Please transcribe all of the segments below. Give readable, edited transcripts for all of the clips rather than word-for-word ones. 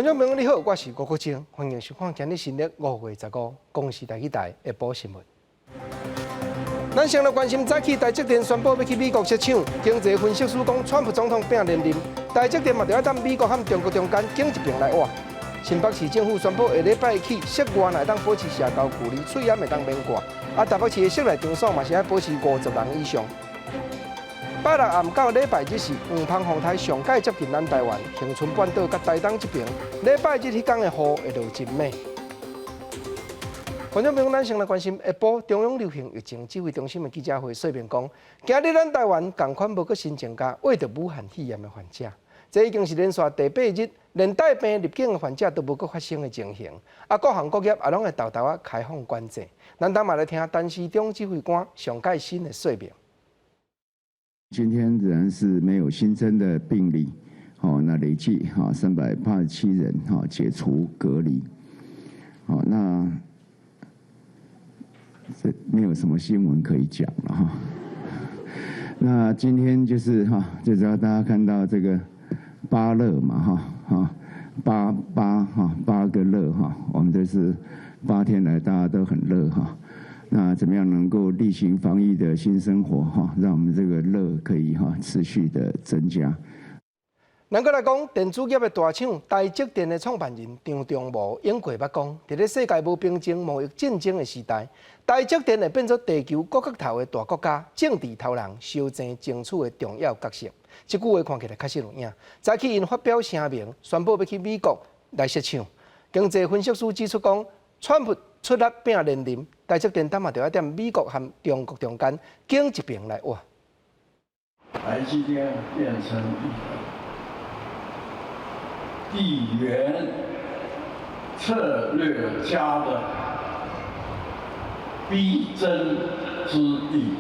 观众朋友你好，我是吴国清，欢迎收看今日新历5月15公视台去台下晡新闻。咱先来关心早起台积电宣布要去美国设厂，经济分析师讲，川普总统拼连任，台积电嘛就要等美国和中国中间经一并来换。新北市政府宣布，下礼拜起，室外内当保持社交距离，喙烟会当免挂。台北市的室内场所嘛是要保持50人以上。拜六暗到礼拜日是黄澎风台上届接近咱台湾，恒春半岛甲台东这边，礼拜日迄天的雨会落真猛。观众朋友，咱先来关心下晡中央流行疫情指挥中心的记者会说明讲，今日咱台湾同款无搁新增加患着武汉肺炎的患者，这已经是连续第8日连带病入境的患者都无搁发生的情形。各行各业也拢会豆豆开放管制。咱当嘛来听陈时中指挥官上届新的说明。今天仍然是没有新增的病例，那累计387人解除隔离，那这没有什么新闻可以讲了哈。那今天就是就只要大家看到这个8乐嘛8个乐我们这是8天来大家都很乐哈。那怎么样能够例行防疫的新生活让我们这个乐可以持续的增加。咱过来讲，电子业的大厂台积电的创办人张忠谋用过捌讲，在咧世界无平静、贸易战争的时代，台积电会变作地球各个头的大国家政治头人相争争取的重要角色。这句话看起来确实有影。早起因发表声明，宣布要去美国来设厂。经济分析师指出讲，川普出力拼连任，台积电嘛就要踮美国和中国中间经一并来换。台积电变成地缘策略家的必争之地。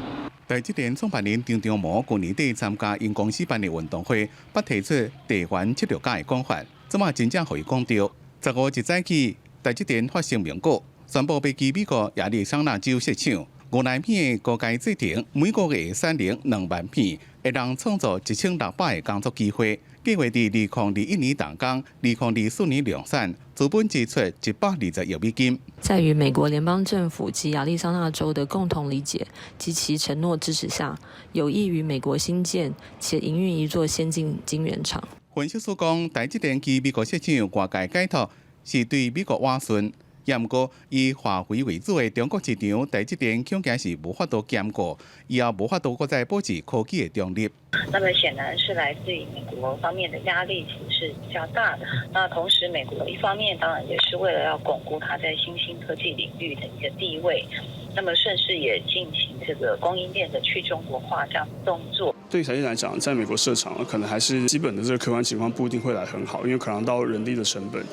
台积电创办人张忠谋去年底参加因公司办的运动会，不提出地缘策略家的讲法，这嘛真正互伊讲到。15日早起，台积电发声明稿，宣布要去美国亚利桑那州设厂。5奈米的高阶制程，每个月产能2万片，会让创造1600个工作机会。计划伫2021年动工，2024年量产，资本支出120亿美金。在与美国联邦政府及亚利桑那州的共同理解及其承诺支持下，有意于美国新建且营运一座先进晶圆厂。分析师讲，台积电去美国设厂外界解读是对美国斡旋。不过，以华为为主的中国市场，台积电恐惊是无法度兼顾，以后无法度再保持科技的中立。那么显然是来自于美国方面的压力其实是比较大的。那同时，美国一方面当然也是为了要巩固它在新兴科技领域的一个地位，那么顺势也进行这个供应链的去中国化这样的动作。对于台积电来讲，在美国设厂可能还是基本的这个客观情况不一定会来很好，因为考量到人力的成本。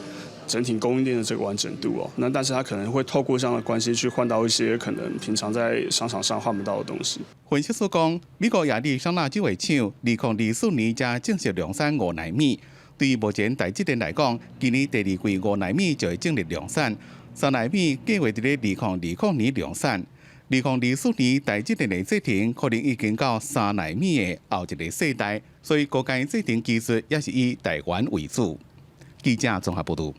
整体供应链的这个完整度那但是它可能会透过这样的关系去换到一些可能平常在商场上换不到的东西。分析师讲，美国亚利桑那州的厂2024年才正式量产5奈米。对于目前台积电来讲，今年第2季5奈米就会正式量产，3奈米计划伫咧2020年量产。2024年台积电的制程可能已经到3奈米的后一个世代，所以高阶制程技术也是以台湾为主。记者综合报道。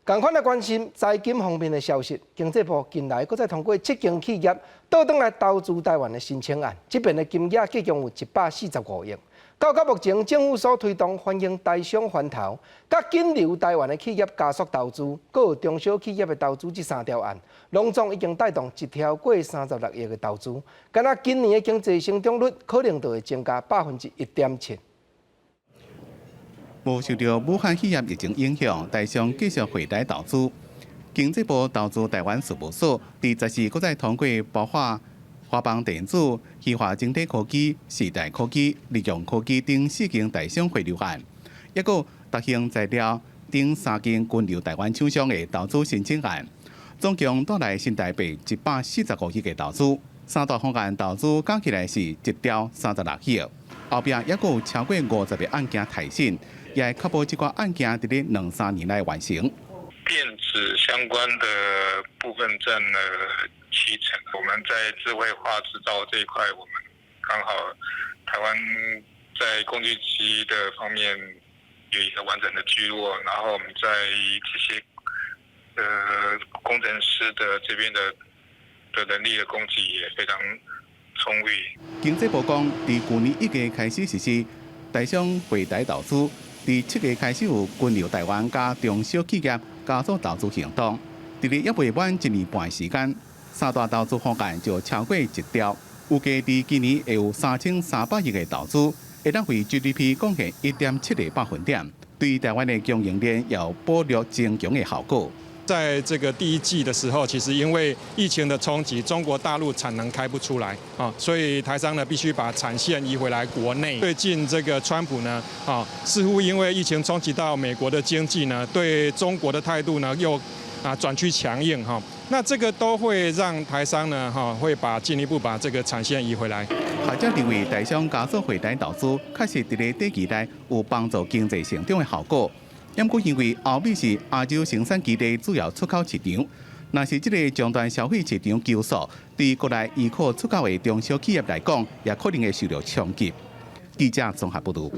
同款来关心财经方面的消息，经济部近来搁再通过7间企业倒转来投资台湾的申请案，这边的金额计共有145亿。到目前，政府所推动欢迎台商环投、甲引流台湾的企业加速投资，搁有中小企业的投资这3条案，拢总已经带动一条过36亿的投资。敢若今年的经济成长率可能就会增加1.7%。无受到武汉肺炎疫情影响，台商继续回台投资。经济部投资台湾事务所第14搁再通过包括华邦电子、稀华晶体科技、时代科技、利用科技等4间台商回流案，也有达兴材料等3间军流台湾厂商的投资申请案，总共带来新台币145亿的投资。3大方案投资加起来是1兆36亿，后边也有超过50个案件提审。也会确保这款案件在2-3年内完成。电子相关的部分占了70%。我们在智慧化制造这一块，我们刚好台湾在工具机的方面有一个完整的聚落，然后我们在这些工程师的这边的能力的供给也非常充裕。经济部讲，自去年1月开始实施台商回台投资，自7月开始有军流台湾加中小企业加速投资行动。伫咧还未满1年半的时间，三大投资方案就超过1兆，预计伫今年会有3300亿的投资，会当为 GDP 贡献1.7个百分点，对台湾的供应链有保留增强的效果。在这个第1季的时候，其实因为疫情的冲击，中国大陆产能开不出来啊，所以台商呢必须把产线移回来国内。最近这个川普呢似乎因为疫情冲击到美国的经济呢，对中国的态度呢又转趋强硬哈。那这个都会让台商呢会进一步把这个产线移回来。学者认为台商加速回台投资，确实伫咧短期内有帮助经济成长的效果。不过，因为欧美是亚洲生产基地主要出口市场，若是这个终端消费市场求速，对国内依靠出口的中小企业来讲，也可能会受到冲击。记者综合报道。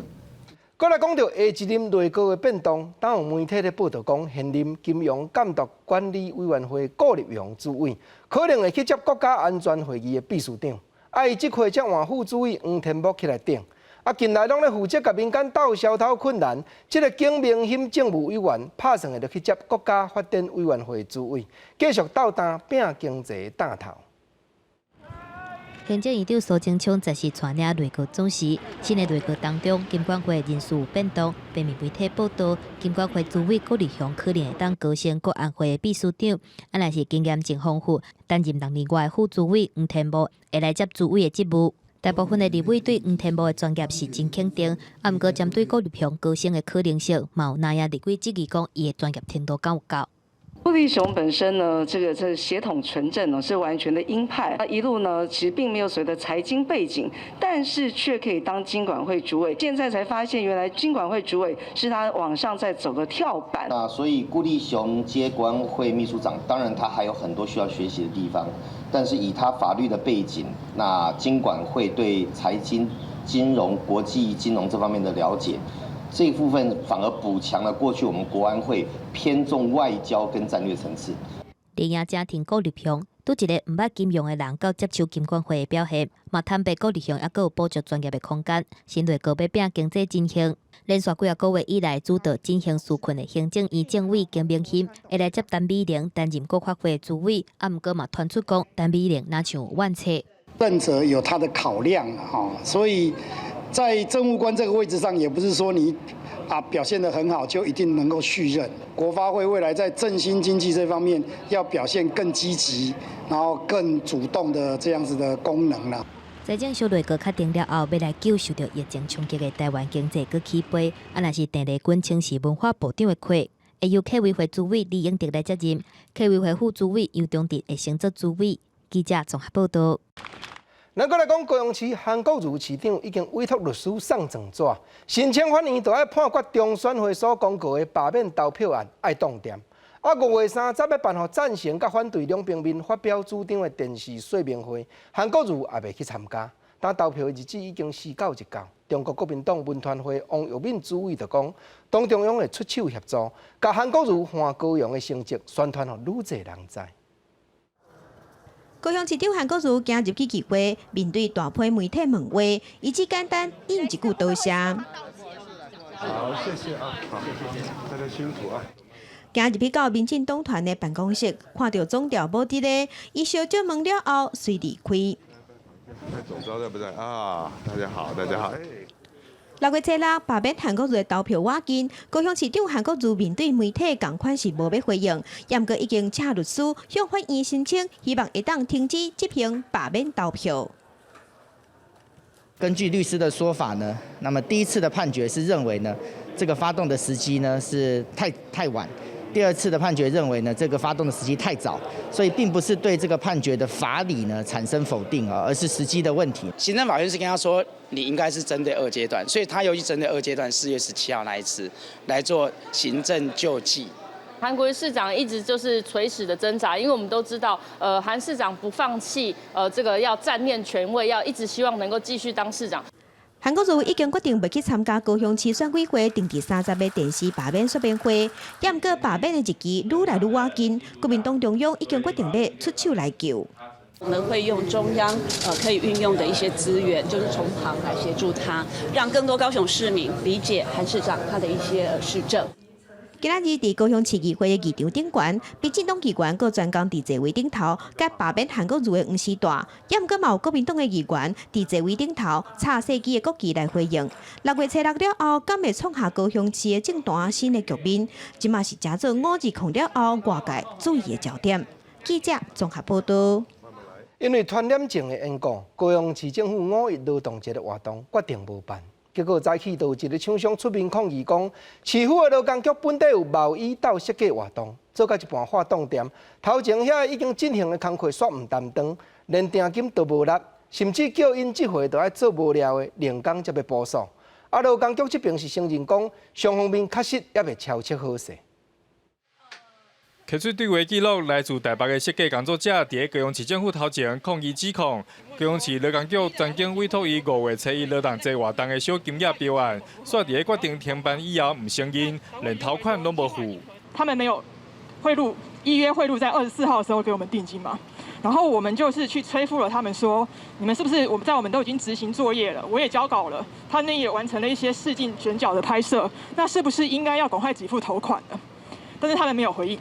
再来讲到下一任内阁的变动，当有媒体咧报道讲，现任金融监督管理委员会顾立雄主委可能会去接国家安全会议的秘书长，伊即回接换副主委黄天木起来顶。近来拢咧负责甲民间斗小偷困难，这个景明显政务委员拍算会去接国家发展委员会主委，继续斗担拼经济担头。行政院长苏贞昌则是带领内阁总辞，新的内阁当中，金管会人事有变动。北面媒体报道，金管会主委顾立雄可能会当高升国安会的秘书长，若是经验真丰富，担任6年外的副主委黄天木会来接主委的职务。大部分的立委对黄天木的专业是真肯定，不过针对顾立雄高升的可能性，嘛有哪样立委质疑讲伊的专业程度够有够？顾立雄本身呢，这血统纯正呢，是完全的鹰派。他一路呢，其实并没有所谓的财经背景，但是却可以当金管会主委。现在才发现，原来金管会主委是他往上在走的跳板。那所以顾立雄接国安会秘书长，当然他还有很多需要学习的地方。但是以他法律的背景，那金管会对财经、金融、国际金融这方面的了解，这一部分反而补强了过去我们国安会偏重外交跟战略层次。连赢家庭顾立雄，拄一个唔捌金融的人到接手金管会的表现，嘛坦白顾立雄还佫有补足专业的空间。新内阁要拼经济振兴，连续几个月以来主导振兴纾困的行政院政委金明显会来接陈美玲担任国发会主委，不过嘛传出讲陈美玲哪像万切。任者有他的考量所以在政务官这个位置上，也不是说你表现得很好就一定能够续任。国发会未来在振兴经济这方面要表现更积极，然后更主动的这样子的功能啦。财政小内阁确定了后，要来救受到疫情冲击的台湾经济搁起飞。若是郑丽君请是文化部长的缺，会由客委会主委李永德来接任，客委会副主委尤中德会升做主委。记者综合报道。咱再来讲，高雄市韩国瑜市长已经委托律师送证纸，申请法院就要判决中选会所公告的罢免投票案爱冻点。5月30要办好赞成甲反对两边面发表主张的电视说明会，韩国瑜也未去参加。但投票的日子已经4到1到，中国国民党文团会王玉敏主委就讲，党中央会出手协助，甲韩国瑜换高雄的成绩宣传，互愈侪人知。高雄市长韩国瑜今入去议会，面对大批媒体问话，伊只简单应一句多谢。好，谢谢啊，好，谢谢，大家辛苦啊。今入去到民进党团的办公室，看到总调无伫咧，伊小姐问了后，随离开。总召在不在啊？大家好，大家好。6月7日，罢免韩国瑜的投票瓦紧，高雄市长韩国瑜面对媒体同款是无要回应，不过已经请律师向法院申请，希望会当停止执行罢免投票。根据律师的说法呢，那么第一次的判决是认为呢，这个发动的时机呢是太晚。第二次的判决认为呢，这个发动的时机太早，所以并不是对这个判决的法理呢产生否定而是时机的问题。行政法院是跟他说，你应该是针对2阶段，所以他又去针对2阶段4月17号那一次来做行政救济。韩国瑜市长一直就是垂死的挣扎，因为我们都知道，韩市长不放弃，这个要占念权位，要一直希望能够继续当市长。韩国瑜已经决定袂去参加高雄市选委会定期30个电视罢免说明会，但过罢免的日期愈来愈晚近，国民党中央已经决定要出手来救。可能会用中央可以运用的一些资源，就是从旁来协助他，让更多高雄市民理解韩市长他的一些施政。今仔日伫高雄市议会的议场顶悬，民进党议员佮专工伫座位顶头，甲罢免韩国瑜的黄时大，也毋过嘛有国民党的议员伫座位顶头插世纪的国旗来回应。6月初6了后，敢会创下高雄市的政坛新的局面？即嘛是加做520了后外界注意的焦点。记者综合报道。因为传染症的缘故，高雄市政府5一劳动节的活动决定无办。结果早起就有一个厂商出面抗议，讲市府的劳工局本地有贸易到设计活动，做到一半发动点，头前遐已经进行的工课煞唔担当，连定金都无纳，甚至叫因这回都要做无了的零工才要补偿。啊，劳工局这边是承认讲，双方面确实也未敲切好势。摕出对话记录，来自台北的设计工作者，伫高雄市政府头前抗议指控，高雄市劳工局曾经委托伊5月初1劳动节活动的小金额标案，煞伫决定停办以后唔承认，连头款都无付。他们没有汇入依约汇入在24号的时候给我们定金嘛，然后我们就是去催付了他们说，你们是不是我们都已经执行作业了，我也交稿了，他那也完成了一些试镜选角的拍摄，那是不是应该要赶快给付头款呢？但是他们没有回应。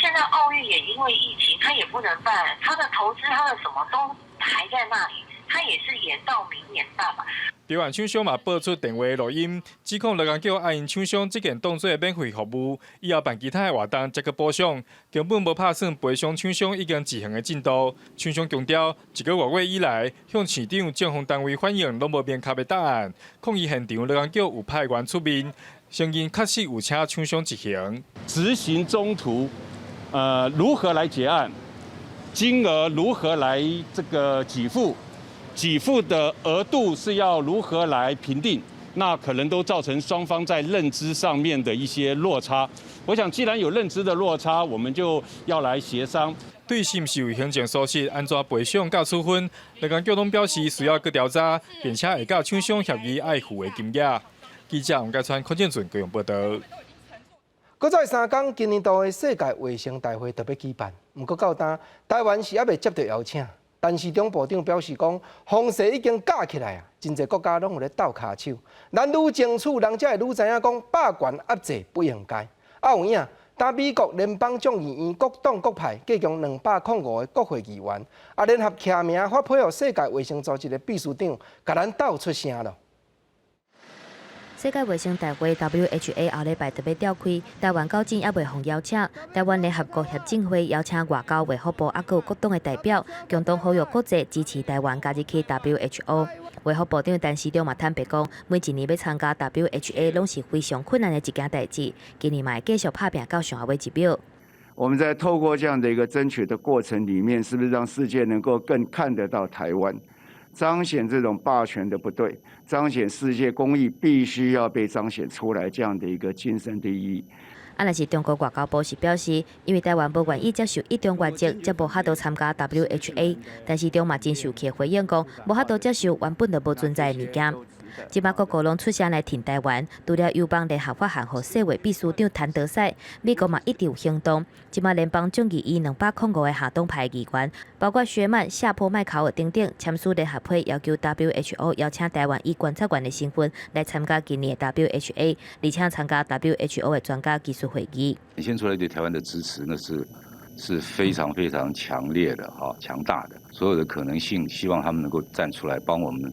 现在奥运也因为疫情，他也不能办，他的投资、他的什么都还在那里，他也是延到明年办嘛。标案厂商嘛播出电话录音，指控劳工局按因厂商这件当作免费服务，以后办其他的活动才去补偿，根本无打算赔偿厂商已经执行的进度。厂商强调，1个月以来向市长、政府单位反映拢无明确的答案，抗议现场劳工局有派员出面，承认确实有请厂商执行。执行中途。如何来结案？金额如何来这个给付？给付的额度是要如何来评定？那可能都造成双方在认知上面的一些落差。我想，既然有认知的落差，我们就要来协商。对是毋是有行政疏失、安怎赔偿甲处分，劳工局拢表示需要去调查，并且会甲厂商协议爱付的金额。记者王家川、柯建准高雄报道。搁在3天，今年度的世界卫生大会特别举办，不过到今台湾是还未接到邀请。但是中部长表示讲，风势已经架起来啊，真侪国家拢有咧斗骹手。咱愈争取，人才会愈知影讲霸权压制不应该。啊有影，当美国联邦众议院各党各派计共205个国会议员，啊联合签名发配予世界卫生组织的秘书长，甲咱斗出声咯。世界卫生大会 WHA 后礼拜特别召开，台湾到今也未获邀请。台湾联合国协进会邀请外交卫福部还有各党的代表，共同呼吁国际支持台湾加入去 WHO。卫福部长陈时中嘛坦白讲，每一年要参加 WHA 拢是非常困难的一件代志，今年嘛会继续打拼到上下尾一秒。我们在透过这样的一个争取的过程里面，是不是让世界能够更看得到台湾？彰显这种霸权的不对，彰显世界公义必须要被彰显出来这样的一个精神的意义。但是中国外交部是表示，因为台湾不愿意接受一中原则，才无法度参加 WHA。但是中嘛真受气回应讲，无法度接受原本就无存在的物件。即摆各国拢出声来挺台湾，除了友邦联合法案和世卫秘书长谭德赛，美国嘛一直有行动。即摆联邦众议院205个下党派议员，包括薛曼、夏普、麦考尔等等，签署联合会要求 WHO 邀请台湾以观察员的身份来参加今年的 WHA， 而且参加 WHO 的专家技术会议。显现出来对台湾的支持，那是非常非常强烈的强大的，所有的可能性，希望他们能够站出来帮我们。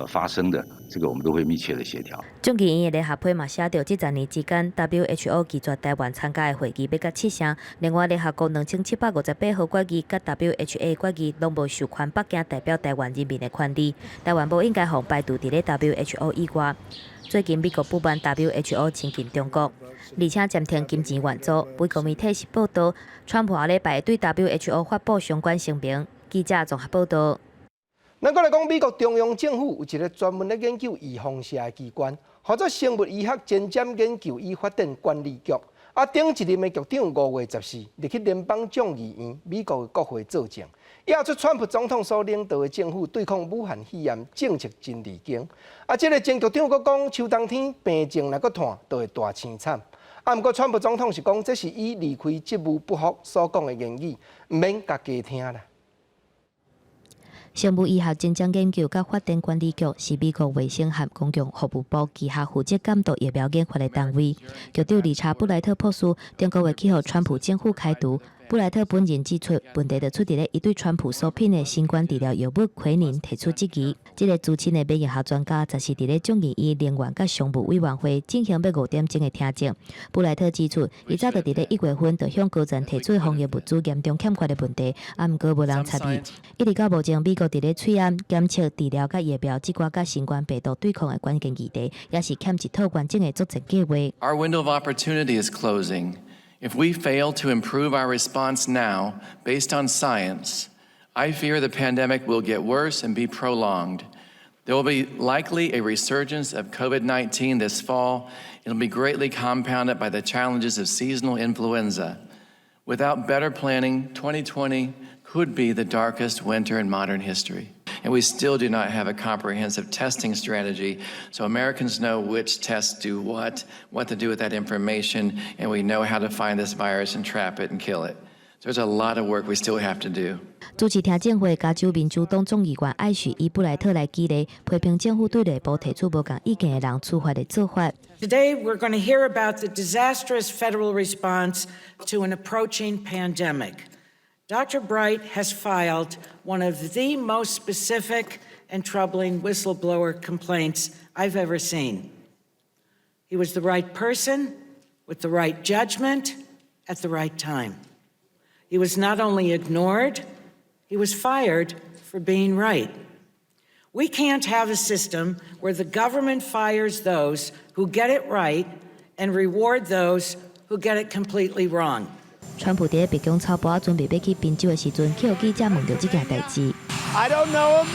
发生的这个，我们都会密切的协调。众议院的联合会嘛写到，这10年之间 ，WHO 拒绝台湾参加的会议要甲7成。另外，联合国2758号决议甲 WHO 决议拢无授权北京代表台湾人民的权利，台湾无应该互排除伫咧 WHO 以外。最近美国不办 WHO 亲近中国，而且暂停金钱援助。美国媒体是报道，川普下礼拜对 WHO 发布相关声明。记者综合报道。咱过来讲，美国中央政府有一个专门咧研究预防射的机关，或者生物医学前瞻研究与发展管理局。顶一任的局长5月14日去联邦众议院美国的国会作证，押出川普总统所领导的政府对抗武汉肺炎政策真离经。这个前局长佫讲，秋冬天病症若佫炭，就会大凄惨。不过川普总统是讲，这是伊离开职务不服所讲的言语，唔免甲家听啦。生物医学增长研究甲发展管理局是美国卫生和公共服务部旗下负责监督疫苗研发的单位。局长理查布莱特博士中个月去互川普政府开除。布莱特本人指出，问题就出伫咧伊对川普所聘的新冠治疗药物奎宁提出质疑。这个资深的免疫学专家，则是伫咧众议院能源甲商务委员会进行要5点钟的听证。布莱特指出，伊早就伫咧1月份就向高层提出防疫物资严重欠缺的问题，毋过无人插伊。一直到目前，美国伫咧催安、检测、治疗甲疫苗这寡甲新冠病毒对抗的关键议题，也是欠一套完整的作战计划。Our window of opportunity is closing. If we fail to improve our response now, based on science, I fear the pandemic will get worse and be prolonged. There will be likely a resurgence of COVID-19 this fall. It'll be greatly compounded by the challenges of seasonal influenza. Without better planning, 2020 could be the darkest winter in modern history. And we still do not have a comprehensive testing strategy, so Americans know which tests do what to do with that information, and we know how to find this virus and trap it and kill it. So there's a lot of work we still have to do. 主持听证会，加州民主党众议员艾许以布莱特来激励批评政府对内部提出无共意见的人处罚的做法。Today, we're going to hear about the disastrous federal response to an approaching pandemic. Dr. Bright has filed one of the most specific and troubling whistleblower complaints I've ever seen. He was the right person with the right judgment at the right time. He was not only ignored, he was fired for being right. We can't have a system where the government fires those who get it right and reward those who get it completely wrong. 川普伫白宫草包准备要去宾州的时阵，去互记者问到这件代志。I don't know him.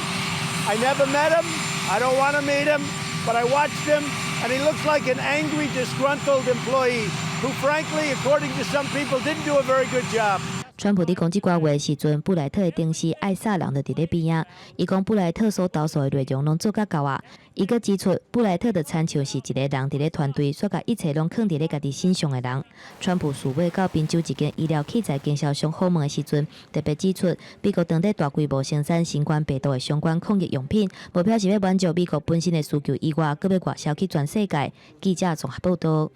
I never met him. I don't want to meet him. But I watched him, and he looks like an angry, disgruntled employee who, frankly, according to some people, didn't do a very good job. 川普伫讲即寡话的时阵，布莱特的同事艾萨人就伫咧边仔。伊讲布莱特所投诉的内容拢做甲够啊。伊阁指出，布莱特的参像是一个人伫咧团队，煞甲一切拢放伫咧家己身上的人。川普赴尾到宾州一间医疗器材经销商访问的时阵，特别指出，美国当地大规模生产新冠病毒的相关抗疫用品，目标是要满足美国本身的需求以外，阁要外销去全世界。记者综合报道。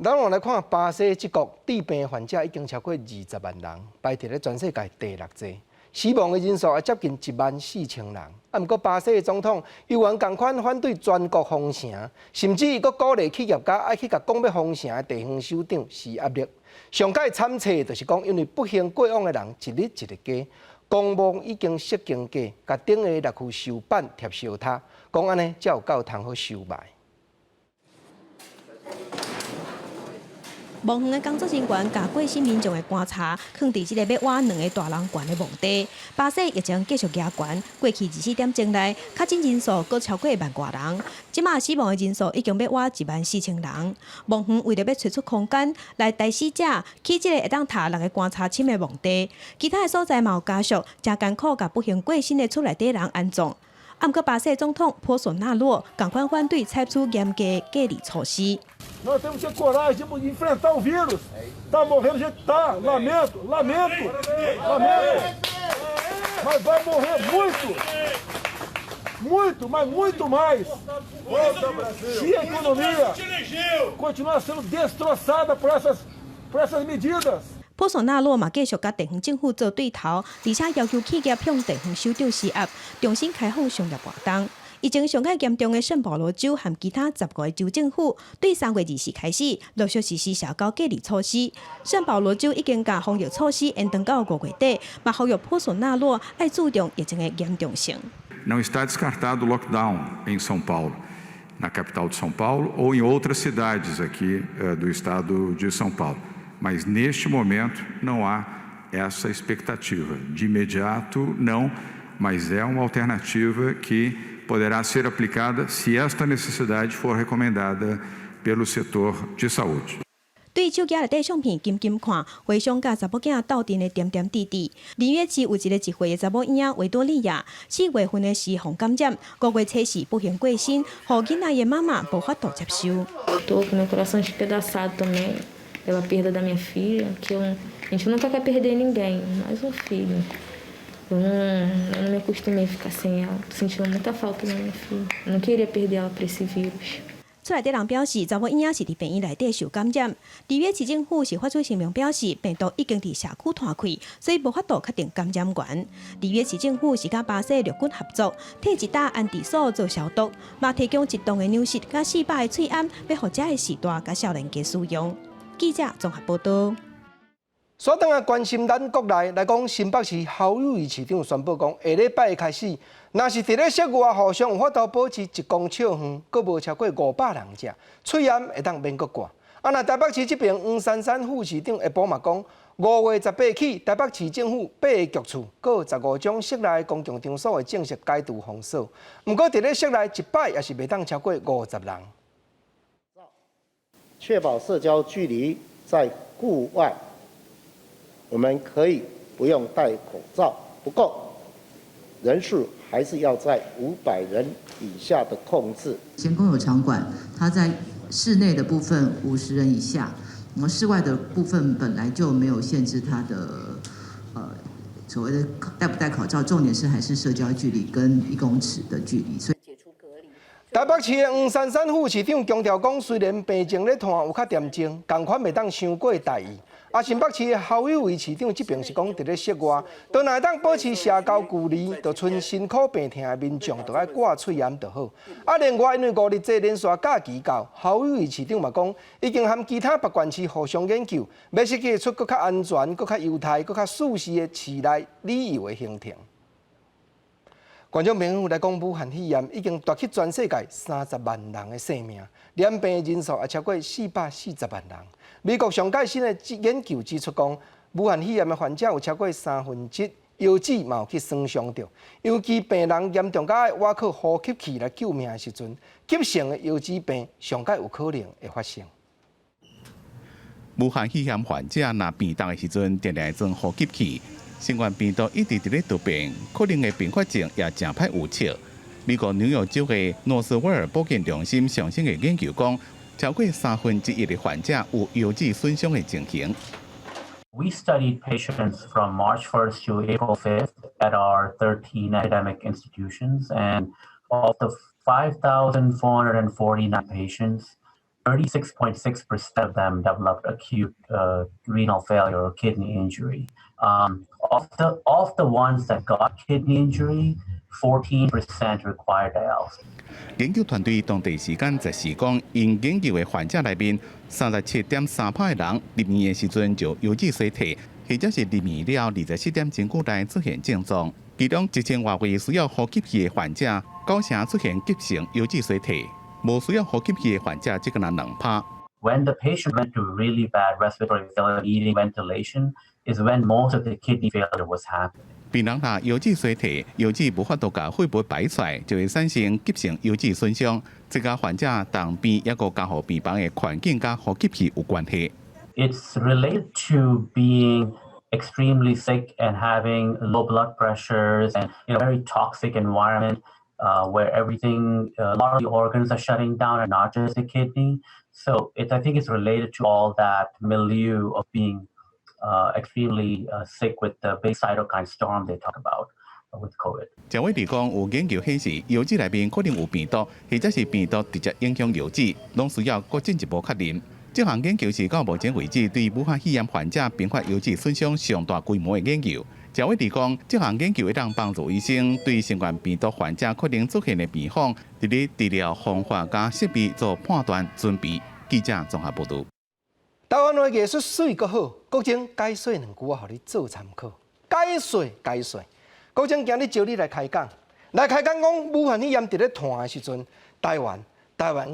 咱来看巴西这国致病患者已经超过20万人，排伫咧全世界第6座，死亡的人数也接近14000人。不过巴西的总统犹原同款反对全国封城，甚至伊阁鼓励企业家爱去甲讲要封城的地方首长施压力。上界惨切就是讲，因为不幸过往的人一日一日加，公墓已经失经价，甲顶个6区手板贴烧塔，讲安尼才有够通好收买。幕园的工作人员甲过世民众的棺材放伫这个要挖2个大人悬的墓地。巴西疫情继续加悬，过去24点钟内确诊人数阁超过1万多人，即马死亡的人数已经要挖14000人。幕园为了要找出空间来带死者去这个会当塔6个棺材深的墓地，其他的所在嘛有家属真艰苦，甲不幸过身的厝内底人安葬。不过，巴西总统波索纳洛同款反对采取严格隔离措施。Nós temos que ter coragem de enfrentar o vírus. Tá morrendo gente, tá. Lamento. Mas vai morrer mas muito mais. Se a economia continuar sendo destroçada por essas medidas. 波索纳洛嘛继续甲地方政府做对头，而且要求企业向地方首长施压，重新开放商业活动。疫情上较严重的圣保罗州和其他15个州政府，对3月20日开始陆续实施社交隔离措施。圣保罗州已经把防疫措施延长到5月底，嘛呼吁波索纳洛要注重疫情的严重性。Não está descartado o lockdown em São Paulo, na capital de São Paulo ou em outras cidades aqui do estado de São Paulo. Mas neste momento não há essa expectativa. De imediato, não, mas é uma alternativa que poderá ser aplicada se esta necessidade for recomendada pelo setor de saúde. 对手机内底相片紧紧看，回想甲查某囝斗阵的点点滴滴。2月市有一个1岁的查某婴维多利亚，4月份的时红感染，5月初时不幸过身，互囡仔的妈妈无法度接受。Tô com meu coração despedaçado também pela perda da minha filha, que a gente nunca quer perder ninguém, mais um filho. Eu não me acostumei a ficar sem ela, tô sentindo muita falta da minha filha. Eu não queria perder ela para esse vírus. 出来的人表示，查某婴是伫病院内底受感染。2月市政府是发出声明表示，病毒已经伫社区传开，所以无法度确定感染源。2月市政府是甲巴西陆军合作，替一打安治所做消毒，嘛提供一栋的尿室甲400个喙安，要互遮的时代甲少年家使用。记者综合报道。所当啊，关心咱国内来讲，新北市侯友宜市长宣布讲，下礼拜开始，若是伫咧室外互相有法度保持1公尺远，佮无超过500人者，喙炎会当免佮挂。啊，那台北市这边黄珊珊副市长下晡嘛讲，5月18起，台北市政府8个局处，佮15种室内公共场所会正式解除封锁。不过伫咧室内一摆也是袂当超过50人。确保社交距离，在户外。我们可以不用戴口罩，不过人数还是要在500人以下的控制。前公有场馆，它在室内的部分50人以下，那么室外的部分本来就没有限制它的所谓的戴不戴口罩，重点是还是社交距离跟1公尺的距离。所以台北市的黄珊珊副市长强调讲，虽然病情咧拖有较严重，同款袂当伤过大意。啊，新北市的侯友宜市长这边是讲，伫咧室外，都若会当保持社交距离，就剩辛苦病痛的民众，就爱挂喙炎就好。啊，另外因为5日节连续假期到，侯友宜市长嘛讲，已经和其他北县市互相研究，要设计出更较安全、更较优态、更较舒适的市内旅游的行程。观众朋友来讲，武汉肺炎已经夺去全世界30万人的性命，染病人数也超过440万人。美国上届新的研究指出，讲武汉肺炎的患者有超过1/3腰子嘛有去损伤着，尤其病人严重到爱倚靠呼吸器来救命的时阵，急性的腰子病上届有可能会发生。武汉肺炎患者若病重的时阵，定定会装呼吸器。新冠病毒一直伫咧突变，可能的并发症也真歹预测。美国纽约州的诺斯威尔保健中心上星期研究讲，超过1/3的患者有腰子损伤的情形。We studied patients from March 1st to April 5th at our 13 academic institutions, and of the 5,449 patients, 36.6% of them developed acute renal failure or kidney injury. Of the ones that got kidney injury, 14% required dialysis. 研究团队当地时间10时讲，因研究的患者内面，37.3%的人入院的时阵就腰子衰退，或者是入院了27点钟久内出现症状。其中1000多位需要呼吸器的患者，9成出现急性腰子衰退，无需要呼吸器的患者只敢2%。When the patient went to really bad respiratory failure, needing ventilation, is when most of the kidney failure was happening. 病人若腰子衰退，腰子无法度甲肺部排出来，就会产生急性腰子损伤。这个患者当病抑个加互病房的环境甲呼吸器有关系。It's related to being extremely sick and having low blood pressures and very toxic environment where everything, a lot of the organs are shutting down and not just the kidney. So I think it's related to all that milieu of being extremely sick with the big cytokine storm they talk about with COVID. 赵伟伫讲，有研究显示，腰子内面可能有病毒，或者是病毒直接影响腰子，拢需要更进一步确认。这项研究是到目前为止对武汉肺炎患者并发腰子损伤上大规模的研究。赵伟伫讲，这项研究会当帮助医生对新冠病毒患者可能出现的病况，伫咧治疗方法加设备做判断准备。记者综合报道。台湾的艺术水阁好，国政解说2句话，互你做参考。解说，国政今日招你来开讲，讲武汉肺炎伫咧传的时阵，台湾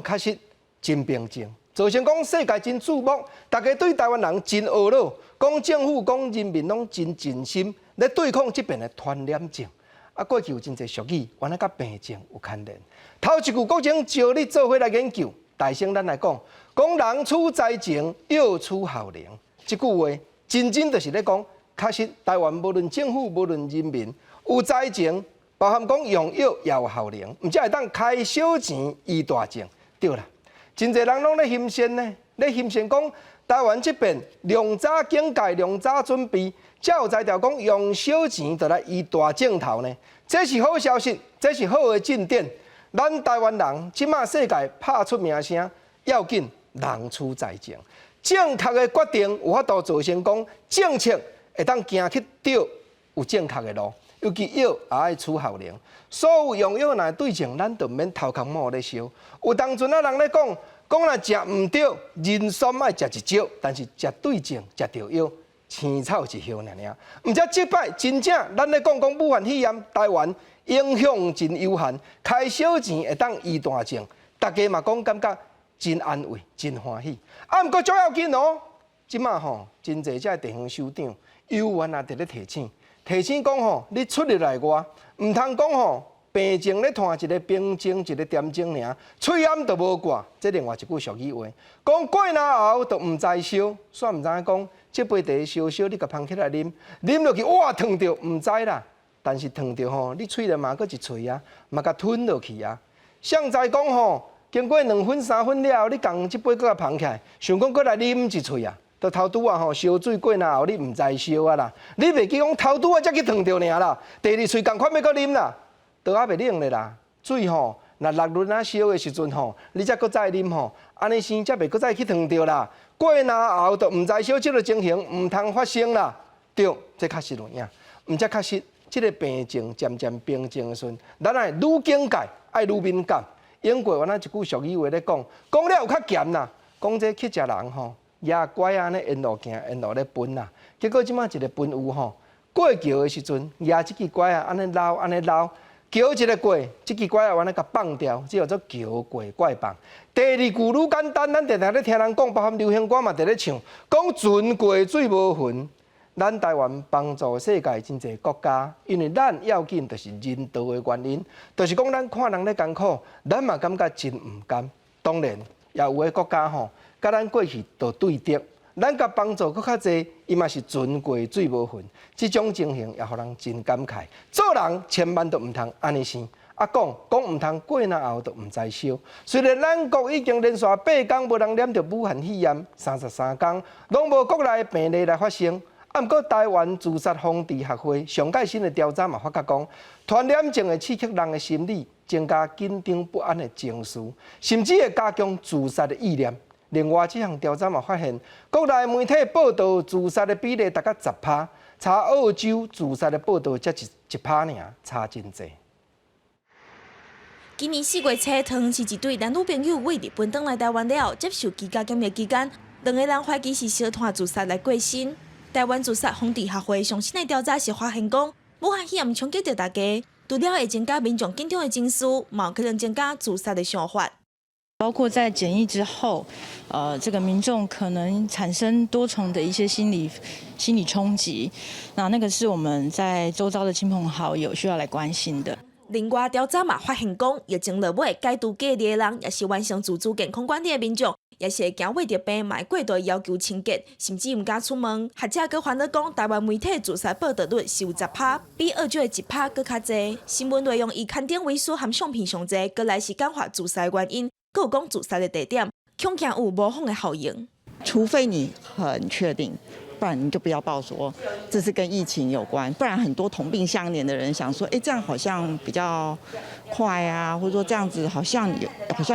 确实真平静，造成讲世界真注目，大家对台湾人真懊恼，讲政府、讲人民拢真尽心咧对抗这边的传染症。啊，过去有真侪俗语，原来甲病症有牵连。头一句国政招你做伙来研究。大声咱来讲，讲人处灾情，要处孝能。这句话真就是咧讲，确实台湾无论政府，无论人民，有灾情，包含讲用药也有效能，唔只会当开小钱医大症。对啦，真侪人拢咧欣羡呢，咧欣羡讲台湾这边量早警戒，量早准备，才有才调讲用小钱就来医大症头呢。这是好消息，这是好的进展。咱台湾人即马世界拍出名声，要紧人处灾情。正确的决定有法度造成讲政策会当行去到有正确的路，尤其药也爱处孝能。所有用药若对症，咱就毋免头壳摸咧烧。有当阵啊人咧讲若食毋对，人参爱食一少，但是食对症，食着药，青草一叶尔尔。毋则即摆真正咱咧讲武汉肺炎，台湾影响真有限，开小钱会当医大症，大家嘛讲感觉真安慰，真欢喜。啊，毋过最要紧哦，即马真侪遮地方首长、议员啊，伫咧提醒讲你出入来外，毋通讲病症咧拖一个冰症、一个点症尔，喙炎都无挂，这另外一句俗语话，讲过若后都毋知烧，煞毋知影讲这杯茶烧，你甲捧起来啉，啉落去哇烫着，毋知啦。但是烫着你喙内嘛搁一喙啊，嘛甲吞落去啊。像在讲经过2分3分了，你共这杯搁甲捧起来，想讲搁来啉一喙啊。到头拄啊烧水过若后，你毋知烧啊啦，你袂记讲头拄啊才去烫着尔啦，第二喙共款要搁啉啦，倒还袂冷咧啦。水若落轮啊烧的时阵你才搁再啉安尼生才袂搁再去烫着啦。过若后就毋知烧，即个情形毋通发生啦。对，这确实有影，毋则确实，即个病症渐渐病症的时阵，咱爱愈警戒，爱愈敏感。英国原来一句俗语话咧讲了有较咸啦，讲这去食人野拐安尼沿路行，沿路咧奔啦。结果即马一个奔有过桥的时阵，野即支拐安尼捞，桥一个过，即支拐安尼甲放掉，只叫做桥过拐放。第二句愈简单，咱常常咧听人讲，包含流行歌嘛，伫咧唱，讲船过水无痕。咱台湾帮助世界真侪国家，因为咱要紧就是人道的原因，就是讲咱看人咧艰苦，咱嘛感觉真毋甘。当然，也有的国家甲咱过去就对敌，咱甲帮助搁较济，伊嘛是船过水无痕。即种情形也互人真感慨。做人千万都毋通安尼生。讲毋通过若后就毋知烧。虽然咱国已经连续8天无人染着武汉肺炎，33天拢无国内病例来发生。毋过，台湾自杀防治协会上届新的调查嘛，发觉讲，传染症会刺激人的心理，增加紧张不安的情绪，甚至会加强自杀的意念。另外，这项调查嘛发现，国内媒体报道自杀的比例大概10%，差澳洲自杀的报道才1%尔，差真济。今年4月初，唐是一对男女朋友为日本返来台湾了，接受居家检疫期间，2个人怀疑是烧炭自杀来过身。台湾自杀防治协会上新的调查是发现讲，武汉肺炎冲击着大家，除了会增加民众紧张的情绪，嘛有可能增加自杀的想法。包括在检疫之后，这个民众可能产生多重的一些心理冲击，那个是我们在周遭的亲朋好友需要来关心的。另外，调查嘛发现讲，疫情落尾解除隔离的人，也是完成自主健康管理的民众。也是会惊畏着病，嘛过度要求清洁，甚至毋敢出门。学者佫反了讲，台湾媒体自杀报道率是有10%，比澳洲的1%佫较济。新闻内容以刊登位数含相片上济，佫来是简化自杀的原因，佫有讲自杀的地点，恐惊有模仿的效应。除非你很确定，不然你就不要报说这是跟疫情有关，不然很多同病相怜的人想说，这样好像比较快啊，或者说这样子好像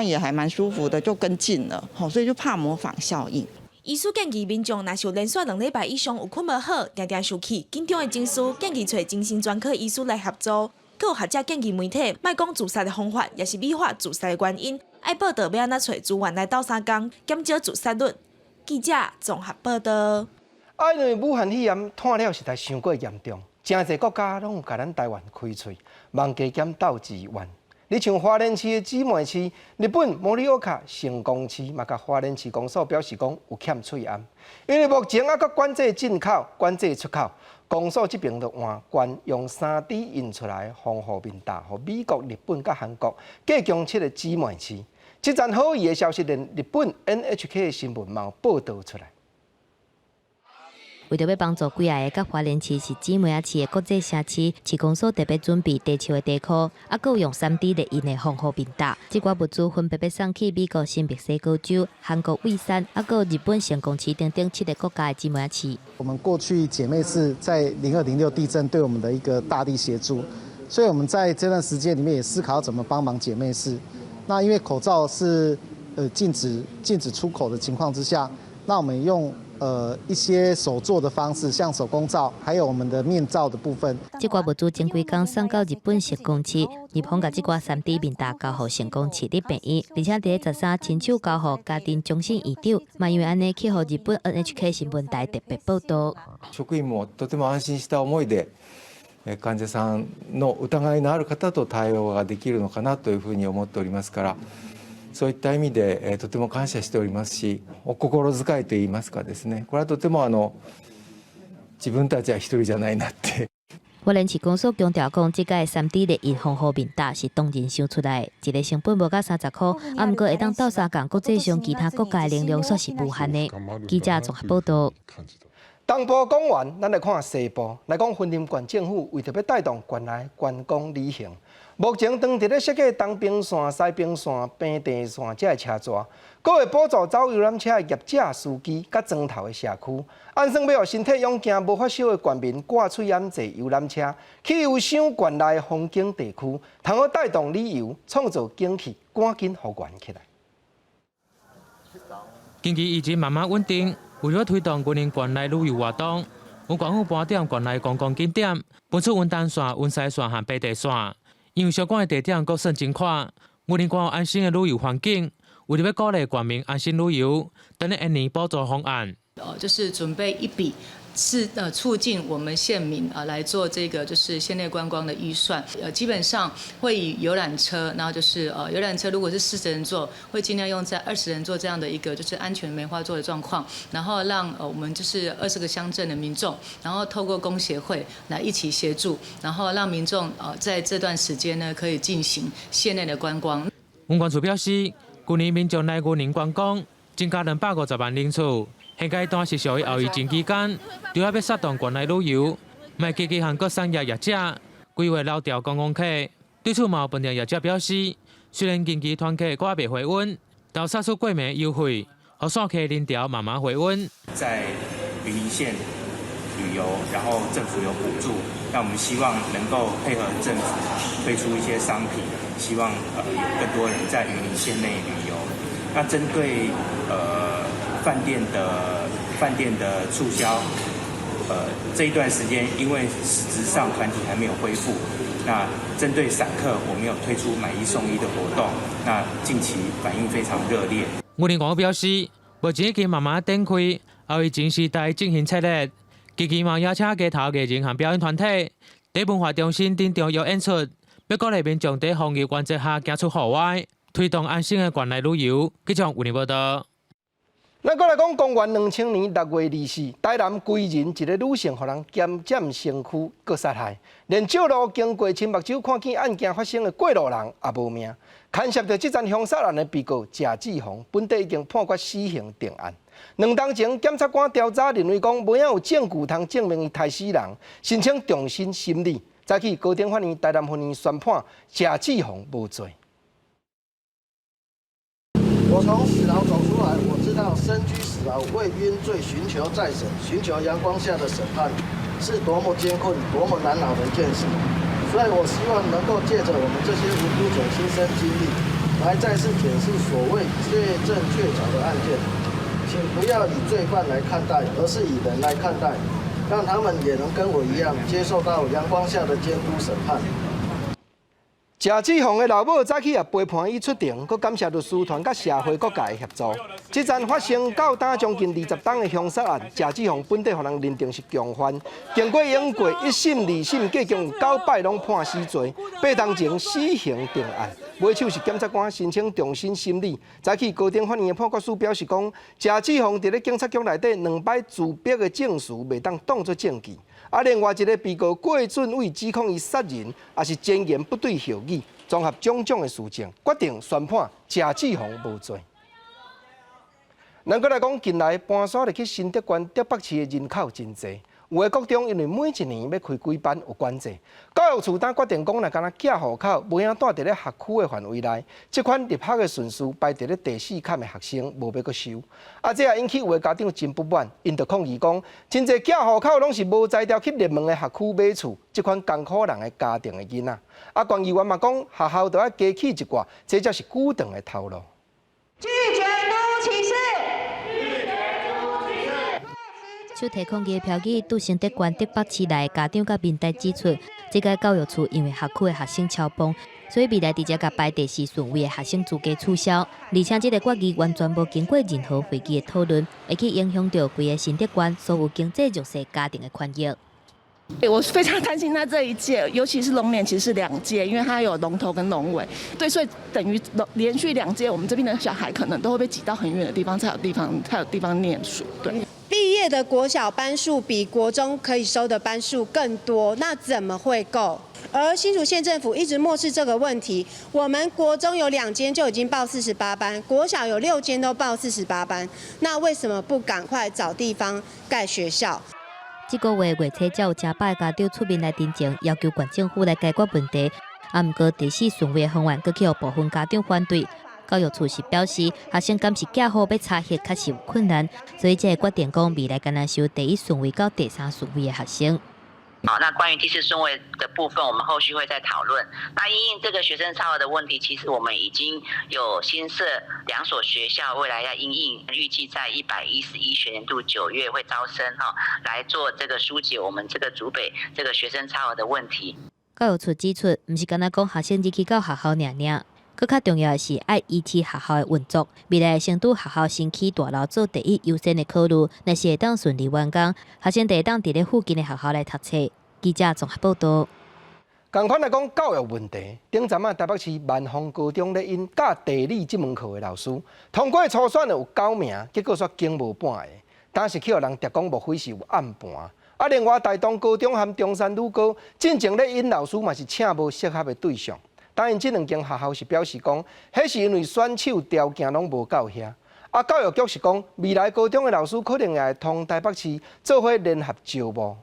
也还蛮舒服的，就跟进了，所以就怕模仿效应。医师建议民众若是连续2礼拜以上有困无好，常常生气、紧张的情绪，建议找精神专科医师来协助。佫有学者建议媒体莫讲自杀的方法，也是美化自杀的原因，爱报道要安怎找资源来斗相共，减少自杀率。记者综合报道。因为武汉肺炎拖了实在伤过严重，真侪国家拢有甲咱台湾开喙，望加减斗支援。你像花莲市的姊妹市，日本摩里奥卡成功市嘛，甲花莲市公所表示讲有欠喙炎，因为目前佫管制进口、管制出口，公所这边就换关用3D 印出来防护面罩，互美国、日本甲韩国各强7个姊妹市。这件好意的消息，连日本 NHK 新闻嘛有报道出来。为着要帮助几个甲花莲市是姊妹仔市的国际城市，市公所特别准备地球的地壳，还有用3D 列印的防护面罩。这寡物资分别被送去美国新墨西哥州、韩国蔚山，还有日本成功市等7个国家的姊妹仔市。我们过去姐妹市在02、06地震对我们的一个大力协助，所以我们在这段时间里面也思考怎么帮忙姐妹市。那因为口罩是禁止出口的情况之下，那我们用一些手做的方式，像手工皂，还有我们的面罩的部分。这寡物资前几天送到日本成功市，日方把这寡3D 面罩交予成功市立病院，而且伫13亲手交予家庭中心院長。嘛因為安尼去予日本 NHK 新聞台特別報道。職員もとても安心した思いで患者さんの疑いのある方と対応ができるのかなというふうに思っておりますから。そういった意味でとても感謝しておりますし、お心遣いといいますかですね、これはとても自分たちは一人じゃないなって。花蓮市公所強調講，這個3D 列印防護面罩是當人想出來，一個成本無到30塊，啊，不過會當鬥相共國際上其他國家的能量所是無限的。記者綜合報道。東部講完，咱來看西部。來講雲林縣政府為着要帶動縣內觀光旅行。目前當地咧設計東平線、西平線、平地線這個車座，佫會補助走遊覽車的業者、司機、甲莊頭的社區。按算要予身體勇健無發燒的縣民掛出鹽坐遊覽車，去遊賞縣內風景地區，通好帶動旅遊，創造景氣，趕緊復原起來。經濟疫情慢慢穩定，為咗推動雲林縣內旅遊活動，有縣府搬點縣內觀光景點，搬出雲淡線、雲西線和平地線。因為相關的地點各算真寬，雲林縣有安心的旅遊環境，為了要鼓勵縣民安心旅遊，等了1年補助方案。就是準備一筆是促進我們縣民來做這個就是縣內觀光的預算，基本上會以遊覽車，然後就是遊覽車如果是40人座，會盡量用在20人座這樣的一個就是安全梅花座的狀況，然後讓我們就是20個鄉鎮的民眾，然後透過工協會來一起協助，然後讓民眾在這段時間呢可以進行縣內的觀光。文管處表示，去年民眾來雲林觀光增加250萬人次。現階段是屬於後疫情期間，除了要殺動縣內旅遊，賣積極和各產業業者規劃留調觀光客。對此，有本地業者表示，雖然經濟團客還未回溫，但殺出過年優惠，和散客人潮慢慢回溫。在雲林縣旅遊，然後政府有補助，那我們希望能夠配合政府推出一些商品，希望有更多人在雲林縣內旅遊。那針對飯店的促銷，這一段時間因為實質上團體還沒有恢復，那針對散客，我們有推出買1送1的活動，那近期反應非常熱烈。雲林縣表示，目前已經慢慢展開，後疫情時代進行策略，積極嘛邀請街頭藝人和表演團體，在文化中心等中有演出，要鼓勵民眾在防疫原則下走出戶外，推動安心的縣內旅遊。記者雲林報道。咱再來講，公元2000年6月24，台南歸仁一個女性，互人強佔身軀，佮殺害，連借路經過青目洲看見案件發生的過路人也無命。牽涉到這件兇殺案的被告謝志宏，本地已經判決死刑定案。2天前，檢察官調查認為講無影有證據通證明伊殺死人，申請重審審理。早起高等法院台南分院宣判謝志宏無罪。我從死牢走出來，我知道身居死牢為冤罪尋求再審、尋求陽光下的審判，是多麼艱困、多麼難熬的一件事。所以我希望能夠借着我們這些無辜者親身經歷，來再次檢視所謂確證確鑿的案件。請不要以罪犯來看待，而是以人來看待，讓他們也能跟我一樣接受到陽光下的監督審判。謝志宏的老母早起也陪伴伊出庭，佮感謝律師團甲社會各界的協助。這件發生到打將近20檔的兇殺案，謝志宏本地互人認定是共犯，經過經過1審、2審，計共有9擺攏判死罪，8天前死刑定案。尾手是檢察官申請重審審理。早起高等法院的判決書表示講，謝志宏佇咧警察局內底2擺自筆的證詞未當當作證據。另外一個被告郭俊偉指控伊殺人，也是前言不對後語。综合种种的事情，决定宣判谢志宏无罪。咱搁来讲，近来搬徙入去新德县竹北市的人口真侪，有的国中因为每一年要开几班有关系，教育处当决定讲，若敢若寄户口无影住伫咧学区的范围内，这款入学的顺序排伫咧第4坎的学生无要搁收，这也引起有的家长真不满，因着抗议讲，真侪寄户口拢是无才调去热门的学区买厝，这款艰苦人的家庭的囡仔，县议员嘛讲，学校就要加起一寡，这才是久长的头路。拒绝毒歧视。手提抗议的标语对新德县竹北市内家长甲民代指出，这届教育处因为学区的学生超崩，所以未来直接甲排第4顺位的学生资格取消，而且这个决议完全无经过任何会议的讨论，会去影响到规个新德县所有经济弱势家庭的权益。我非常担心他这一届，尤其是龙年其实是2届，因为他有龙头跟龙尾，对，所以等于连续2届，我们这边的小孩可能都会被挤到很远的地方，才有地方念书，对。毕业的国小班数比国中可以收的班数更多，那怎么会够？而新竹县政府一直漠视这个问题，我们国中有2间就已经报48班，国小有6间都报48班，那为什么不赶快找地方盖学校？这个月月初，才有真百家长出面来申请，要求县政府来解决问题。毋过第4顺位的方案，阁去互部分家长反对。教育处是表示，学生敢是寄户要查核，确实有困难，所以才会决定讲未来敢若收第1顺位到第3顺位的学生。好，那关于第4顺位的部分，我们后续会再讨论。那因应这个学生超额的问题，其实我们已经有新设2所学校，未来要因应，预计在111学年度9月会招生来做这个疏解我们这个竹北这个学生超额的问题。教育处指出，毋是敢若讲学生入去到学校尔。更较重要的是，爱维持学校的运作。未来先拄学校新起大楼做第1优先的考虑，若是会当顺利完工，学生就会当伫咧附近的学校来读册。记者综合报道。同款来讲教育问题，顶阵台北市万丰高中咧因教地理这门课的老师，通过初选有9名，结果却经无半个，当时去互人直讲莫非是有暗盘。另外台东高中和中山女高，进前咧因老师嘛是请无适合的对象。当然，这2间学校是表示讲，迄是因为选手条件拢无够遐。教育局是讲，未来高中的老师可能也会同台北市做伙联合招募。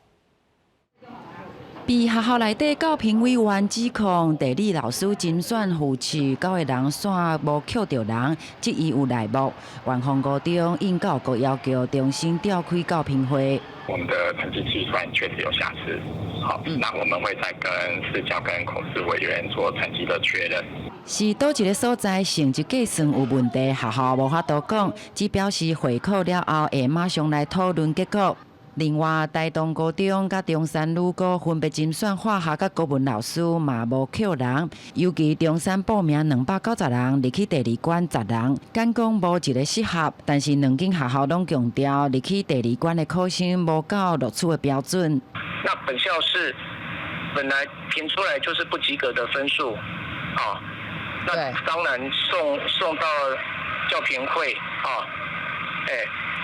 被学校内底教评委员指控地理老师精选扶持9个人线无扣到人，质疑有内幕。万丰高中应教育局要求重新召开教评会。我们的成绩计算确实有瑕疵，好，那我们会再跟市教跟口试委员做成绩的确认。是倒一个所在成绩计算有问题，学校无法度讲，只表示会考了后会马上来讨论结果。另外，台东高中甲中山女高分别精选化学甲国文老师嘛无扣人，尤其中山报名290人，入去第2关10人，敢讲无一个适合。但是2间学校拢强调，入去第2关的考生无到录取的标准。那本校是本来评出来就是不及格的分数，那当然送到教评会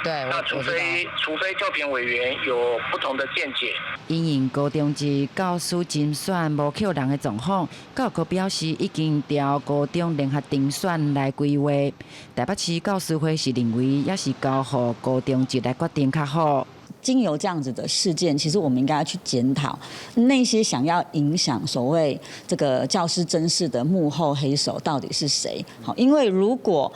对，那除非教评委员有不同的见解。因应高中职教师精选无扣人的状况，教育局表示已经调高中联合评选来规划。台北市教师会是认为，也是交予高中职来决定较好。经由这样子的事件，其实我们应该要去检讨那些想要影响所谓这个教师甄试的幕后黑手到底是谁。好，因为如果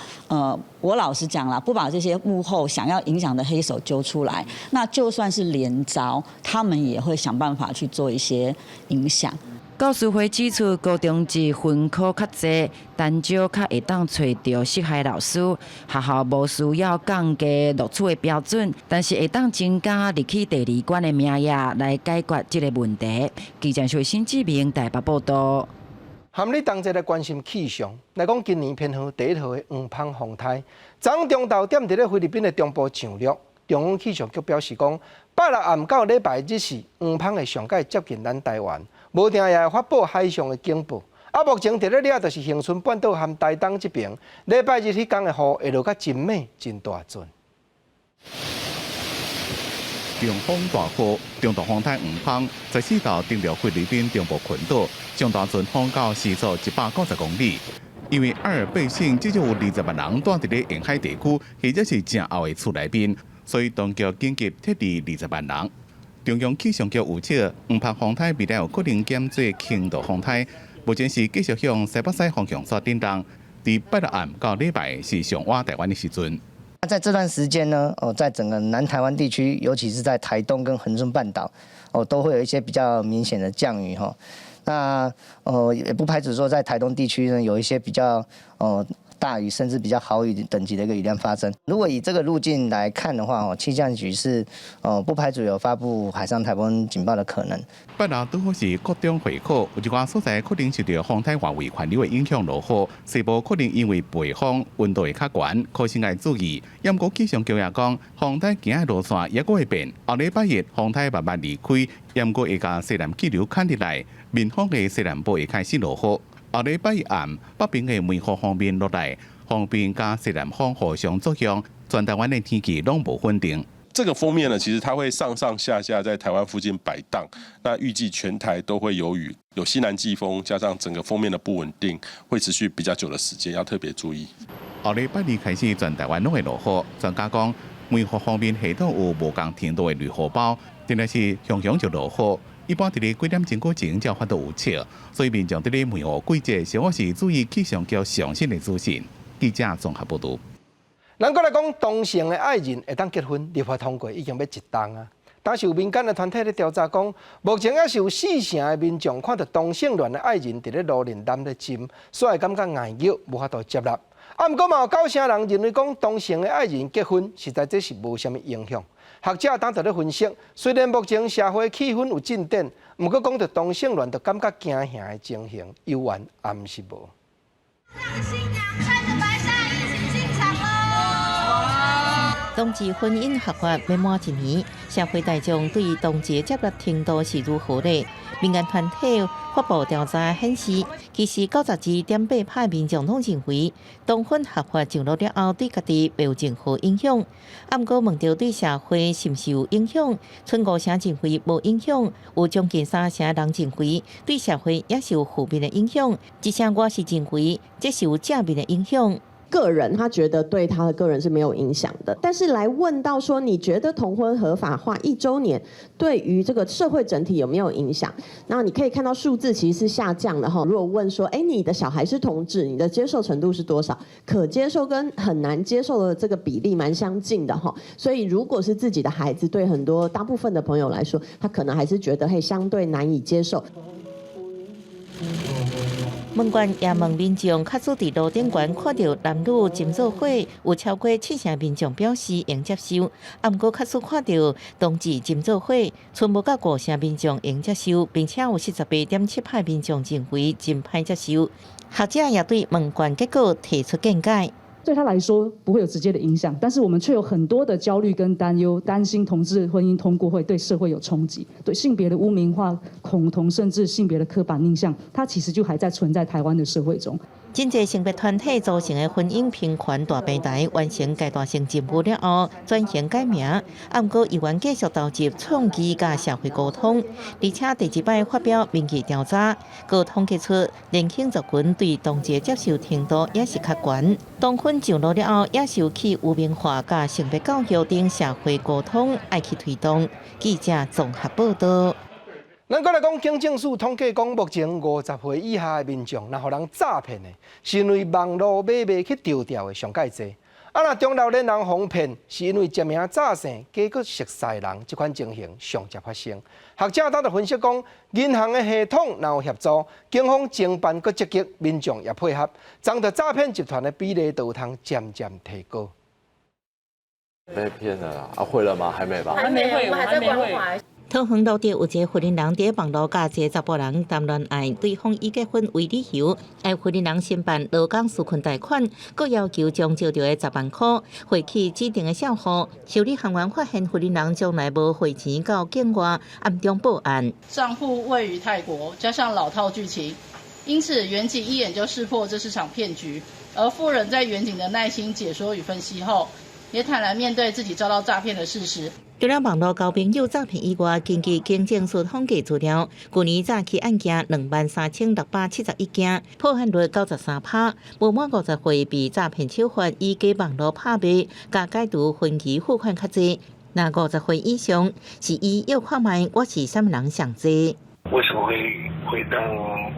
我老实讲啦，不把这些幕后想要影响的黑手揪出来，那就算是连招，他们也会想办法去做一些影响。教师会指出，高中职分科较济，单少较会当找到适合老师。学校无需要降低录取的标准，但是会当增加入去第2关的名额来解决这个问题。记者徐新志明台北报道。含你同齐来关心气象，来讲今年偏好第1号的黄蜂风台，昨中昼点伫咧菲律宾的中部上陆。中央气象局表示讲，拜六暗到礼拜日时，黄蜂会上届接近咱台湾。无定也会发布海上的警报。目前伫咧了就是恒春半岛和台东这边，礼拜日迄天的雨会落甲真猛真大阵。中风大雨，中度风台黄芳14道登陆菲律宾中部群岛，上大阵风到时速190公里。因为阿尔卑省至少有20万人住伫咧沿海地区，或者是正后的厝内面，所以当局紧急撤离20万人。中央气象局预测，黄柏风台未来有可能减做轻度风台，目前是继续向西北西方向刷震动。伫拜六暗到礼拜是上晚台湾的时阵。在这段时间呢，在整个南台湾地区，尤其是在台东跟恒春半岛，都会有一些比较明显的降雨哈。那也不排除说在台东地区呢有一些比较大雨甚至比较豪雨等级的一个雨量发生。如果以这个路径来看的话，气象局是不排除有发布海上台风警报的可能。拜六拄好是国中会考，有一寡所在可能受到风台外围环流的影响落雨，西部可能因为北风温度会较悬，考生要注意。不过气象局也讲，风台行的路线也会变，后礼拜日风台慢慢离开，不过会甲西南气流牵入来。面方的西南部会开始落雨，后礼拜一暗，北边的梅雨方面落来，风边加西南风互相作用，全台湾的天气拢无稳定。这个封面呢，其实它会上上下下在台湾附近摆荡，那预计全台都会有雨，有西南季风，加上整个封面的不稳定，会持续比较久的时间，要特别注意。后礼拜二开始，全台湾拢会落雨，专家讲梅雨方面系统有无同程度的雷雨包，真的是雄雄就落雨。一般伫咧几点钟过前才发到有测，所以民众伫咧梅雨季节上好是注意气象局上新的资讯。记者综合报道。咱过来讲，同性的爱人会当结婚，立法通过已经要一档啊。但是有民间的团体咧调查讲，目前也是有4成的民众看到同性恋的爱人伫咧路认男咧浸，所以感觉碍虐，无法度接纳。不过嘛有9成人认为讲同性的爱人结婚，实在这是无啥物影响。学者当在咧分析，虽然目前社会气氛有进展，不过讲到同性恋，就感觉惊吓的情形，犹原暗是无。同志婚姻合法未满1年，社会大众对于同志接纳程度是如何呢？民间团体发布调查显示，其实92.8%民众拢认为，同婚合法上路了后，对家己没有任何影响。不过问到对社会是毋是有影响，剩5成认为无影响，有将近3成人认为对社会也是有负面的影响。1成我是认为这是有正面的影响。个人他觉得对他的个人是没有影响的，但是来问到说你觉得同婚合法化1周年对于这个社会整体有没有影响？那你可以看到数字其实是下降的哈。如果问说，你的小孩是同志，你的接受程度是多少？可接受跟很难接受的这个比例蛮相近的哈。所以如果是自己的孩子，对很多大部分的朋友来说，他可能还是觉得相对难以接受。问卷也问民众，确实伫路顶悬看到男女浸做伙，有超过7成民众表示应接受。不过，确实看到同志浸做伙，剩无到5成民众应接受，并且有48.7%民众认为真歹接受。学者也对问卷结果提出见解。对他来说不会有直接的影响，但是我们却有很多的焦虑跟担忧，担心同志婚姻通过会对社会有冲击，对性别的污名化、恐同，甚至性别的刻板印象，它其实就还在存在台湾的社会中。真侪性别团体组成的婚姻平权大平台完成阶段性任务了后，转型改名，不过依然继续投入创意甲社会沟通，而且第2摆发表民意调查，佮统计出年轻族群对同志接受程度也是较悬。同婚上路了后，也是有去污名化甲性别教育等社会沟通爱去推动。记者综合报道。咱过来讲，警政署统计讲，目前50岁以下的民众，若互人诈骗的，是因为网络买卖去丢掉的上介济。若中老年人哄骗，是因为一名诈骗假去熟识人，这款情形上接发生。学者当就分析讲，银行的系统若有协助，警方侦办搁积极，民众也配合，将着诈骗集团的比例就有通渐渐提高。被骗了啦？会了吗？还没吧？还没会，我还在关怀。桃园路地有一个婚姻人伫网络甲一个查甫人谈恋爱，对方以结婚为理由，要婚姻人申办劳工纾困贷款，佮要求将借到的10万块汇去指定的账户。受理行员发现婚姻人从来无汇钱到境外，暗中报案。账户位于泰国，加上老套剧情，因此远景一眼就识破这是场骗局。而富人在远景的耐心解说与分析后，也坦然面对自己遭到诈骗的事实。除了网络交朋友诈骗以外，根据警政署统计资料，去年诈欺案件23671件，破案率93%。不满50岁被诈骗手法以假网络拍卖、加解除分期付款较济。那50岁以上，是以要看卖我是什么人上济。为什么会让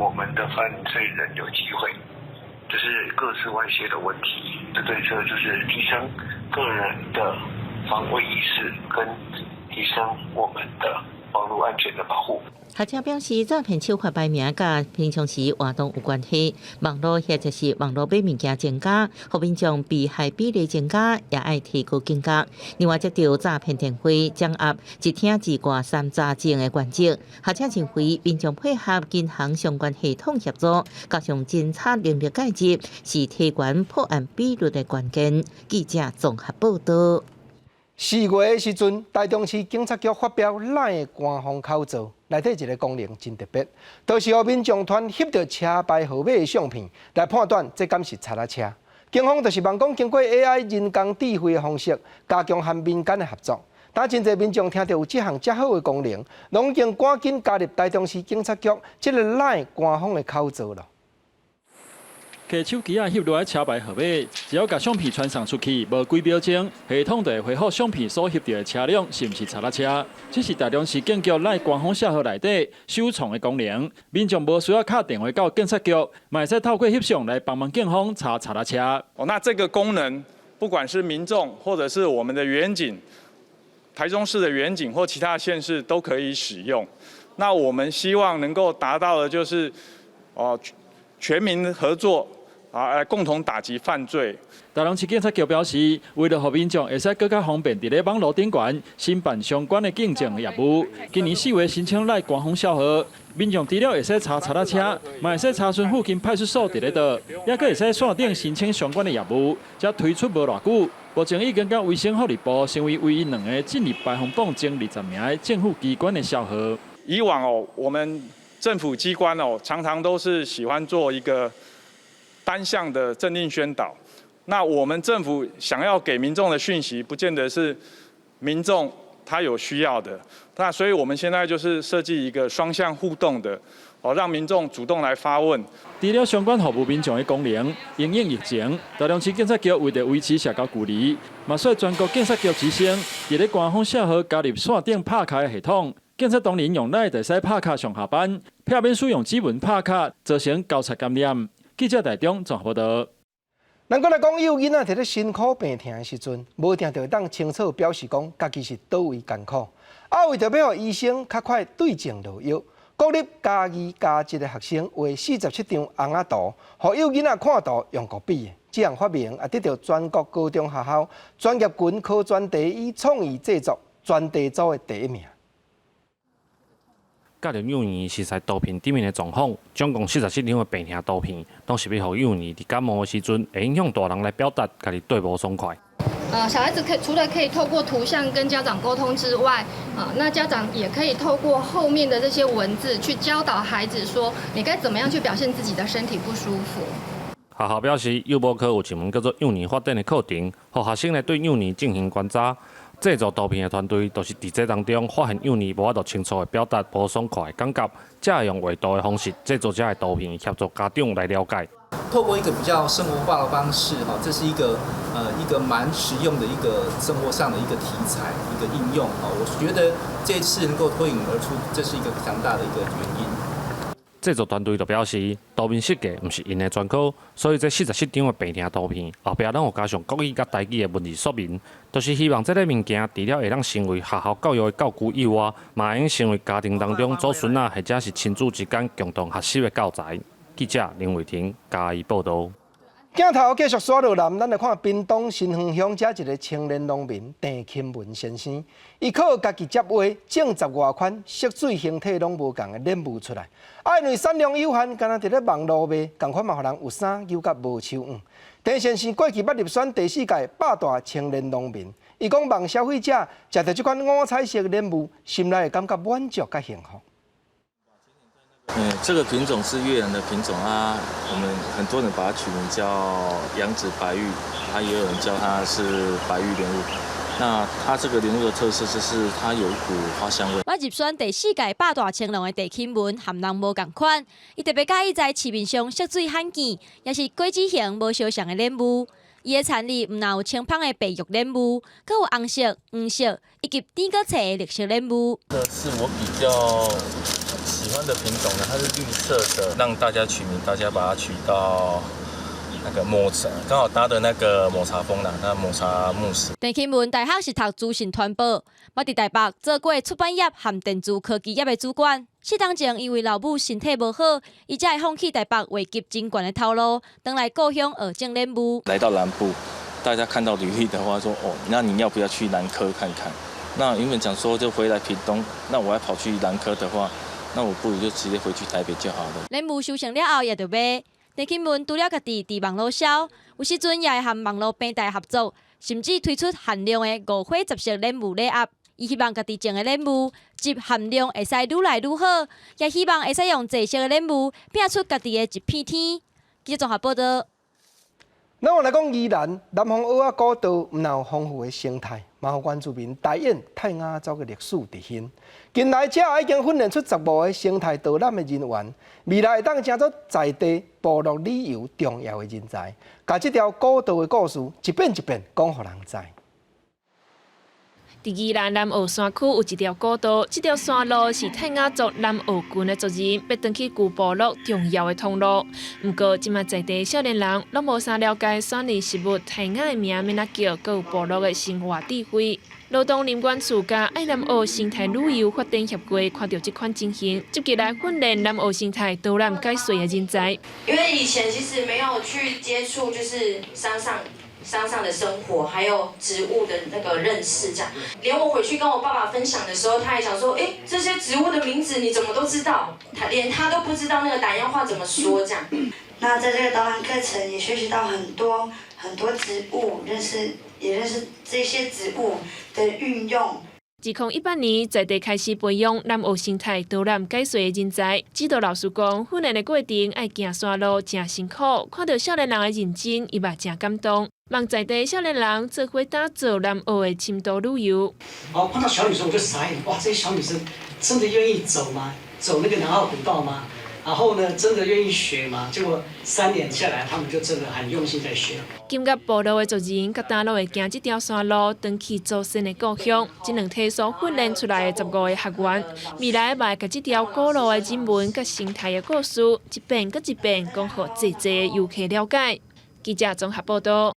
我们的犯罪人有机会？这是各自外泄的问题。的对策就是提升个人的防卫意识，跟提升我们的网络安全的保护。学者表示，诈骗手法排名甲平常时活动有关系，网络或者是网络买物件增加，互民众被害比例增加，也爱提高警觉。另外，接到诈骗电话掌握一听一挂三查证的原则，学者认为民众配合银行相关系统协作，加上侦查能力介入，是提高破案比率的关键。记者综合报道。4月的时阵，台中市警察局发表咱的官方口罩，内底一个功能真特别，就是让民众团翕到车牌号码的相片来判断这敢是查拉车。警方就是望讲经过 AI 人工智慧的方式，加强和民间的合作。但真侪民众听到有这项遮好的功能，拢已经赶紧加入台中市警察局这个咱官方的口罩了。摕手机翕落来车牌号码，只要把相片传送出去，无几秒钟，系统就会回复相片所翕到的车辆是毋是查拉车。这是台中市警局内官方社号内底首创的功能，民众无需要打电话到警察局，嘛会使透过翕相来帮忙警方查拉车。那这个功能，不管是民众或者是我们的远警，台中市的远警或其他县市都可以使用。那我们希望能够达到的就是，全民合作。来共同打击犯罪。台中市警察局表示，为了让民众会使更加方便伫咧网络顶悬申办相关的警政业务，今年4月申请来官方小号，民众除了会使查拉车，嘛会使查询附近派出所伫咧倒，也可会使线顶申请相关的业务。才推出无偌久，目前已经甲卫生福利部成为唯一2个进入排行榜前20名的政府机关的小号。以往我们政府机关常常都是喜欢做一个单向的政令宣导，那我们政府想要给民众的讯息，不见得是民众他有需要的。那所以我们现在就是设计一个双向互动的，让民众主动来发问。除了相关服务民众的功能，因应疫情，台中市警察局为了维持社交距离，嘛率全国警察局之声伫咧官方社号加入线顶拍卡的系统。警察当然用赖就使拍卡上下班，避免使用指纹拍卡造成交叉感染。记者台中综合报道。咱搁来讲，有囡仔伫咧辛苦病痛的时阵，无定就会当清楚表示讲家己是倒位艰苦，为着要互医生较快对症落药，国立嘉义嘉1的学生画47张红仔图，互有囡仔看图用国笔的。这项发明也得到全国高中学校专业群科专题以创意制作专题组的第1名。教育幼儿实在图片顶面的状况，总共47张的病痛图片，拢是要互幼儿伫感冒的时阵，会影响大人来表达家己对无爽快。小孩子除了可以透过图像跟家长沟通之外，那家长也可以透过后面的这些文字去教导孩子说，你该怎么样去表现自己的身体不舒服。学校表示，幼保科有一门叫做幼儿发展的课程，互学生来对幼儿进行观察。制作图片的团队，就是伫这当中发现幼儿无法度清楚的表达无爽快的感觉，才会用画图的方式制作这的图片，协助家长来了解。透过一个比较生活化的方式，这是一个蛮实用的一个生活上的一个题材，一个应用。我觉得这次能够脱颖而出，这是一个非常大的一个原因。制作团队就表示，图片设计毋是因的专科，所以这47张的病痛图片后壁拢有加上国语甲台语的文字说明，就是希望这个物件除了会当成为学校教育的教具以外，嘛会用成为家庭当中祖孙或者是亲子之间共同学习的教材。记者林伟霆嘉义报道。镜头继续刷落南，咱来看屏东新庄乡这一个青年农民郑钦文先生，伊靠家己接话，种10外款色水形体拢无共的莲雾出来。因为产量有限，敢若伫咧网络卖，共款嘛，互人有衫有甲无手黄。郑先生过去捌入选第4届百大青年农民，伊讲望消费者食到这款五彩色莲雾，心内会感觉满足甲幸福。这个品种是越南的品种啊，我们很多人把它取名叫羊脂白玉，也有人叫它是白玉莲雾。那它这个莲雾的特色就是它有一股花香味。我入选第4届8大青龙的地钦文，含人无共款。伊特别介意在市面上色水罕见，也是果子型无相像的莲雾。伊的产地毋但有青芳的白玉莲雾，佮有红色、黄色以及甜果色的绿色莲雾。这是我比较喜欢的品种呢，它是绿色的，让大家取名，大家把它取到那个抹茶，刚好搭的那个抹茶风啦，那抹茶慕斯。陈启文大学是读资讯传播，我伫台北做过出版业和电子科技业的主管。4年前，因为老母身体无好，伊才会放弃台北位级真悬的头路，回来故乡学种莲雾。来到南部，大家看到履历的话说，哦，那你要不要去南科看看？那原本讲说就回来屏东，那我要跑去南科的话，那我不如就直接回去台北就好了。莲雾收成了后，也就卖。陈启文除了家己伫网络销，有时阵也会和网络平台合作，甚至推出限量的5花10色莲雾礼盒。伊希望家己种的莲雾集含量会使愈来愈好，也希望会使用这色的莲雾拼出家己的一片天。记者综合报道。咱我来讲宜兰南方澳仔古道，毋但有丰富的生态，嘛有原住民大演泰雅族的历史伫现。近来遮已经训练出10部的生态导览的人员，未来会当成做在地部落旅游重要的人才，把这条古道的故事一遍一遍讲互人知。伫宜兰南澳山区有一条古道，这条山路是泰雅族南澳群的族人要登去旧部落重要的通路。不过，即卖在地少年人拢无啥了解山里事物泰雅的名要哪叫，佮有部落的生活智慧。劳动林管处甲爱南澳生态旅游发展协会看到这款情形，积极来训练南澳生态导览解说的人才。因为以前其实没有去接触，就是山上的生活，还有植物的那个认识，这样。连我回去跟我爸爸分享的时候，他也想说，这些植物的名字你怎么都知道？连他都不知道那个打样话怎么说，这样。那在这个导览课程也学习到很多植物，也认识这些植物的运用。自2018年在地开始培养南澳生态导览解说的人才，指导老师讲，训练的过程爱行山路真辛苦，看到少年人的认真，伊嘛真感动。望在地少年人做伙打造南澳的深度旅游。看到小女生我就傻眼，哇，这些小女生真的愿意走吗？走那个南澳古道吗？然后呢，真的愿意学吗？结果3年下来，他们就真的很用心在学。今甲部落的族人，甲大陆会行这条山路，登去祖先的故乡。这两体所训练出来的15个学员，未来嘛会甲这条古老的人文甲生态的故事，一遍搁一遍讲互济的游客了解。记者综合报道。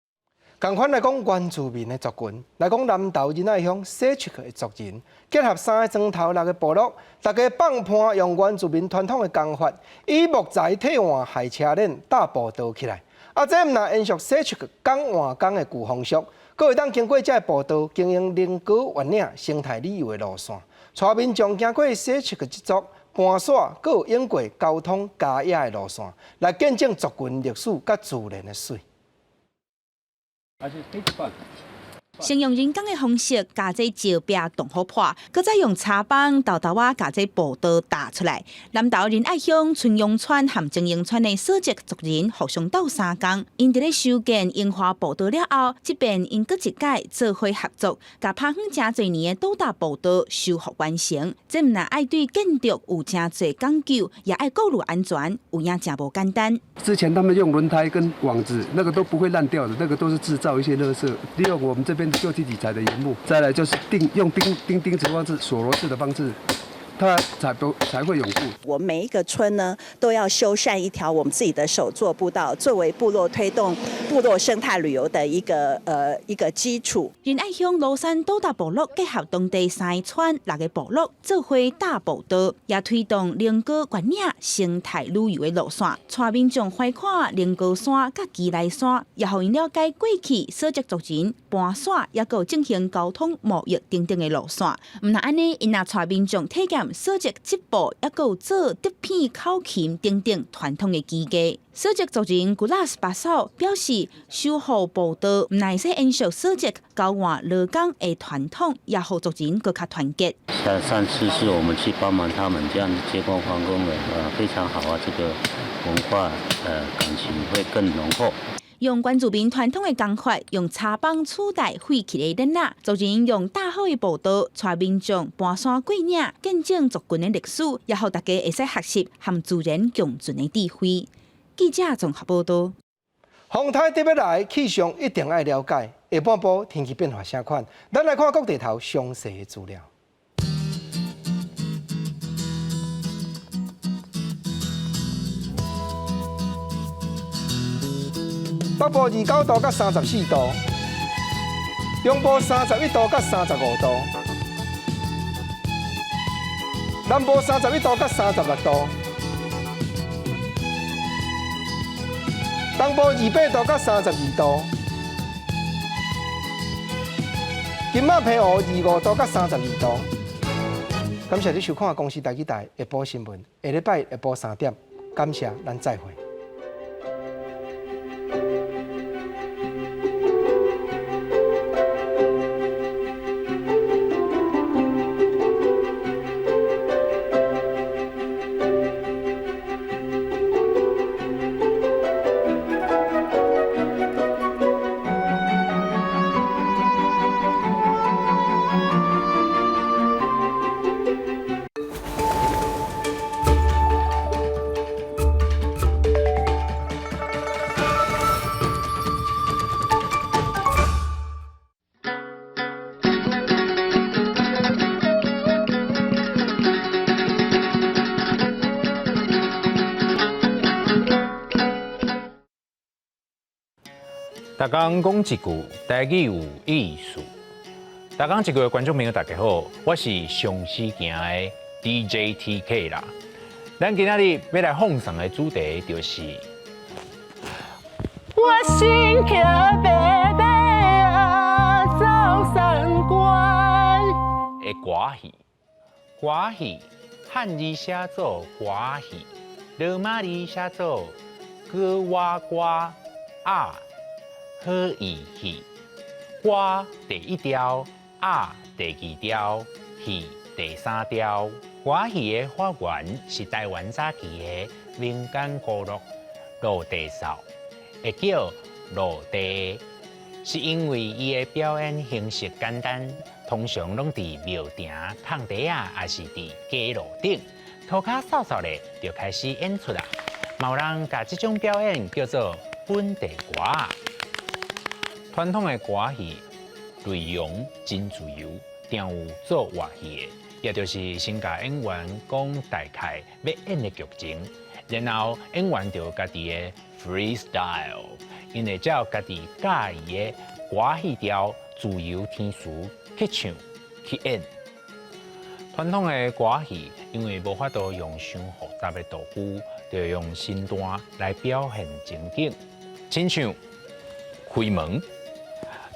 同款来讲原住民的族群，来讲南投仁爱乡西区的族人，结合3个庄头6个部落，大家放盘用原住民传统的工法，以木材替换海车链搭步道起来。这毋但延续西区港换港的旧风俗，阁会当经过这步道经营菱角弯岭生态旅游的路线，带民众行过西区这族盘耍，阁有引过交通加野的路线，来见证族群历史甲自然的水。先用人工的方式加这石壁动好破，搁再用茶棒豆豆仔加这步道打出来。南投仁爱乡春阳村和正营村的所籍族人互相斗3工，因伫咧修建樱花步道了后，这边因搁一届做伙合作，甲拍远真侪年的斗大步道修复完成。这毋但爱对建筑有真侪讲究，也爱顾虑安全，有影真无简单。之前他们用轮胎跟网子，那个都不会烂掉的，那个都是制造一些垃圾，利用我们这边就地取材的原木，再来就是用钉子方式、锁螺式的方式，它才会永固。我们每一个村呢，都要修缮一条我们自己的手作步道，作为部落推动部落生态旅游的一个基础。仁爱乡罗山斗大部落结合当地3个村6个部落，做伙大步道，也推动菱角原岭生态旅游的路线，带民众怀看菱角山甲基来山，也互因了解过去所籍族人搬山，也有进行交通贸易等等的路线。毋但安尼，因也带民众体验所籍织布，也有做竹片、口琴等等传统的技艺。所籍族人古拉斯巴嫂表示，修复步道毋但是延续所籍交换劳工的传统，也互族人更加团结。上次是我们去帮忙他们这样接工方工的，非常好啊，这个文化感情会更浓厚。用原住民传统的工法，用插棒取代废弃的灯仔，族人用大好的步道，带民众搬山过岭，见证族群的历史，也让大家会使学习和自然共存的智慧。记者综合报道。风台特别来，气象一定要了解。下半部天气变化啥款？咱来看各地头详细的资料。北部29度到34度，中部31度到35度，南部31度到36度，东部28度到32度，今仔平湖25度到32度。感谢你收看《公视台语台下晡新闻》，下礼拜下晡3点，感谢，咱再会。大家讲一句，台语有意思。大家一句的观众朋友大家好，我是上市行的 DJ TK 啦。咱今仔日要来放送的主题就是，我心刻白白啊，走三关的歌戏。歌戏汉字写作歌戏，罗马字写作歌哇歌啊。好意戏，歌第1条，啊第2条，戏第3条。歌戏的发源是台湾早期的民间歌乐落地扫，会叫落地，是因为伊的表演形式简单，通常拢伫庙埕、空地啊，也是伫街路顶，涂骹扫扫咧就开始演出啦。有人把这种表演叫做本地歌。传统的歌戏内容真自由，定有做话戏的，也就是先甲演员讲大概要演的剧情，然后演员就家己的 freestyle， 因为照家己介意的歌戏调，自由天词去唱去演。传统的歌戏因为无法度用伤复杂的道具，就用身段来表现情景，亲像开门。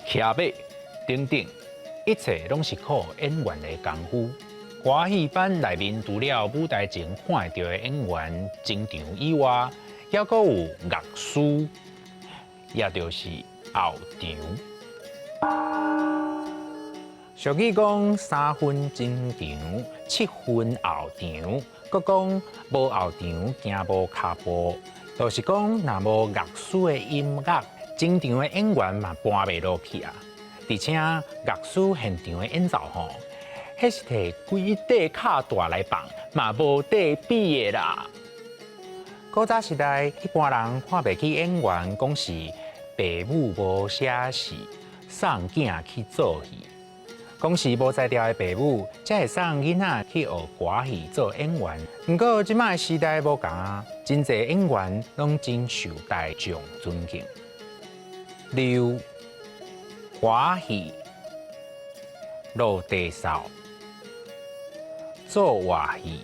骑马等等，一切拢是靠演员的功夫。歌戏班内面除了舞台前看得到的演员进场以外，还阁有乐师，也就是后场。俗语讲3分前场，7分后场，阁讲无后场行无脚步，就是讲若无乐师的音乐。正场的演员嘛搬袂落去啊，而且乐师现场的演奏吼，迄是摕规块卡大来放，嘛无底比的啦。古早时代，一般人看袂起演员，讲是父母无写诗，送囝去做戏，讲是无才调的父母，才会送囡仔去学歌戏做演员。不过即摆时代无同啊，真侪演员拢真受大众尊敬。溜歌戏、落地扫、做话戏、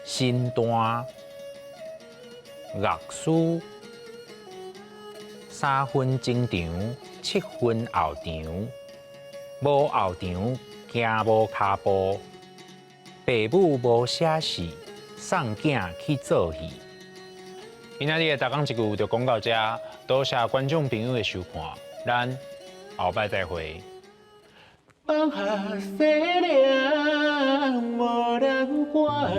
身段、乐师、3分前场、7分后场，无后场行无脚步，父母无写诗，送囝去做戏。今仔日的大讲一句就讲到这，多谢观众朋友的收看，咱后摆再会。放下西凉无人管，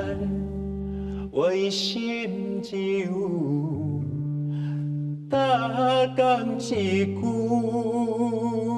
为心只有大江一句。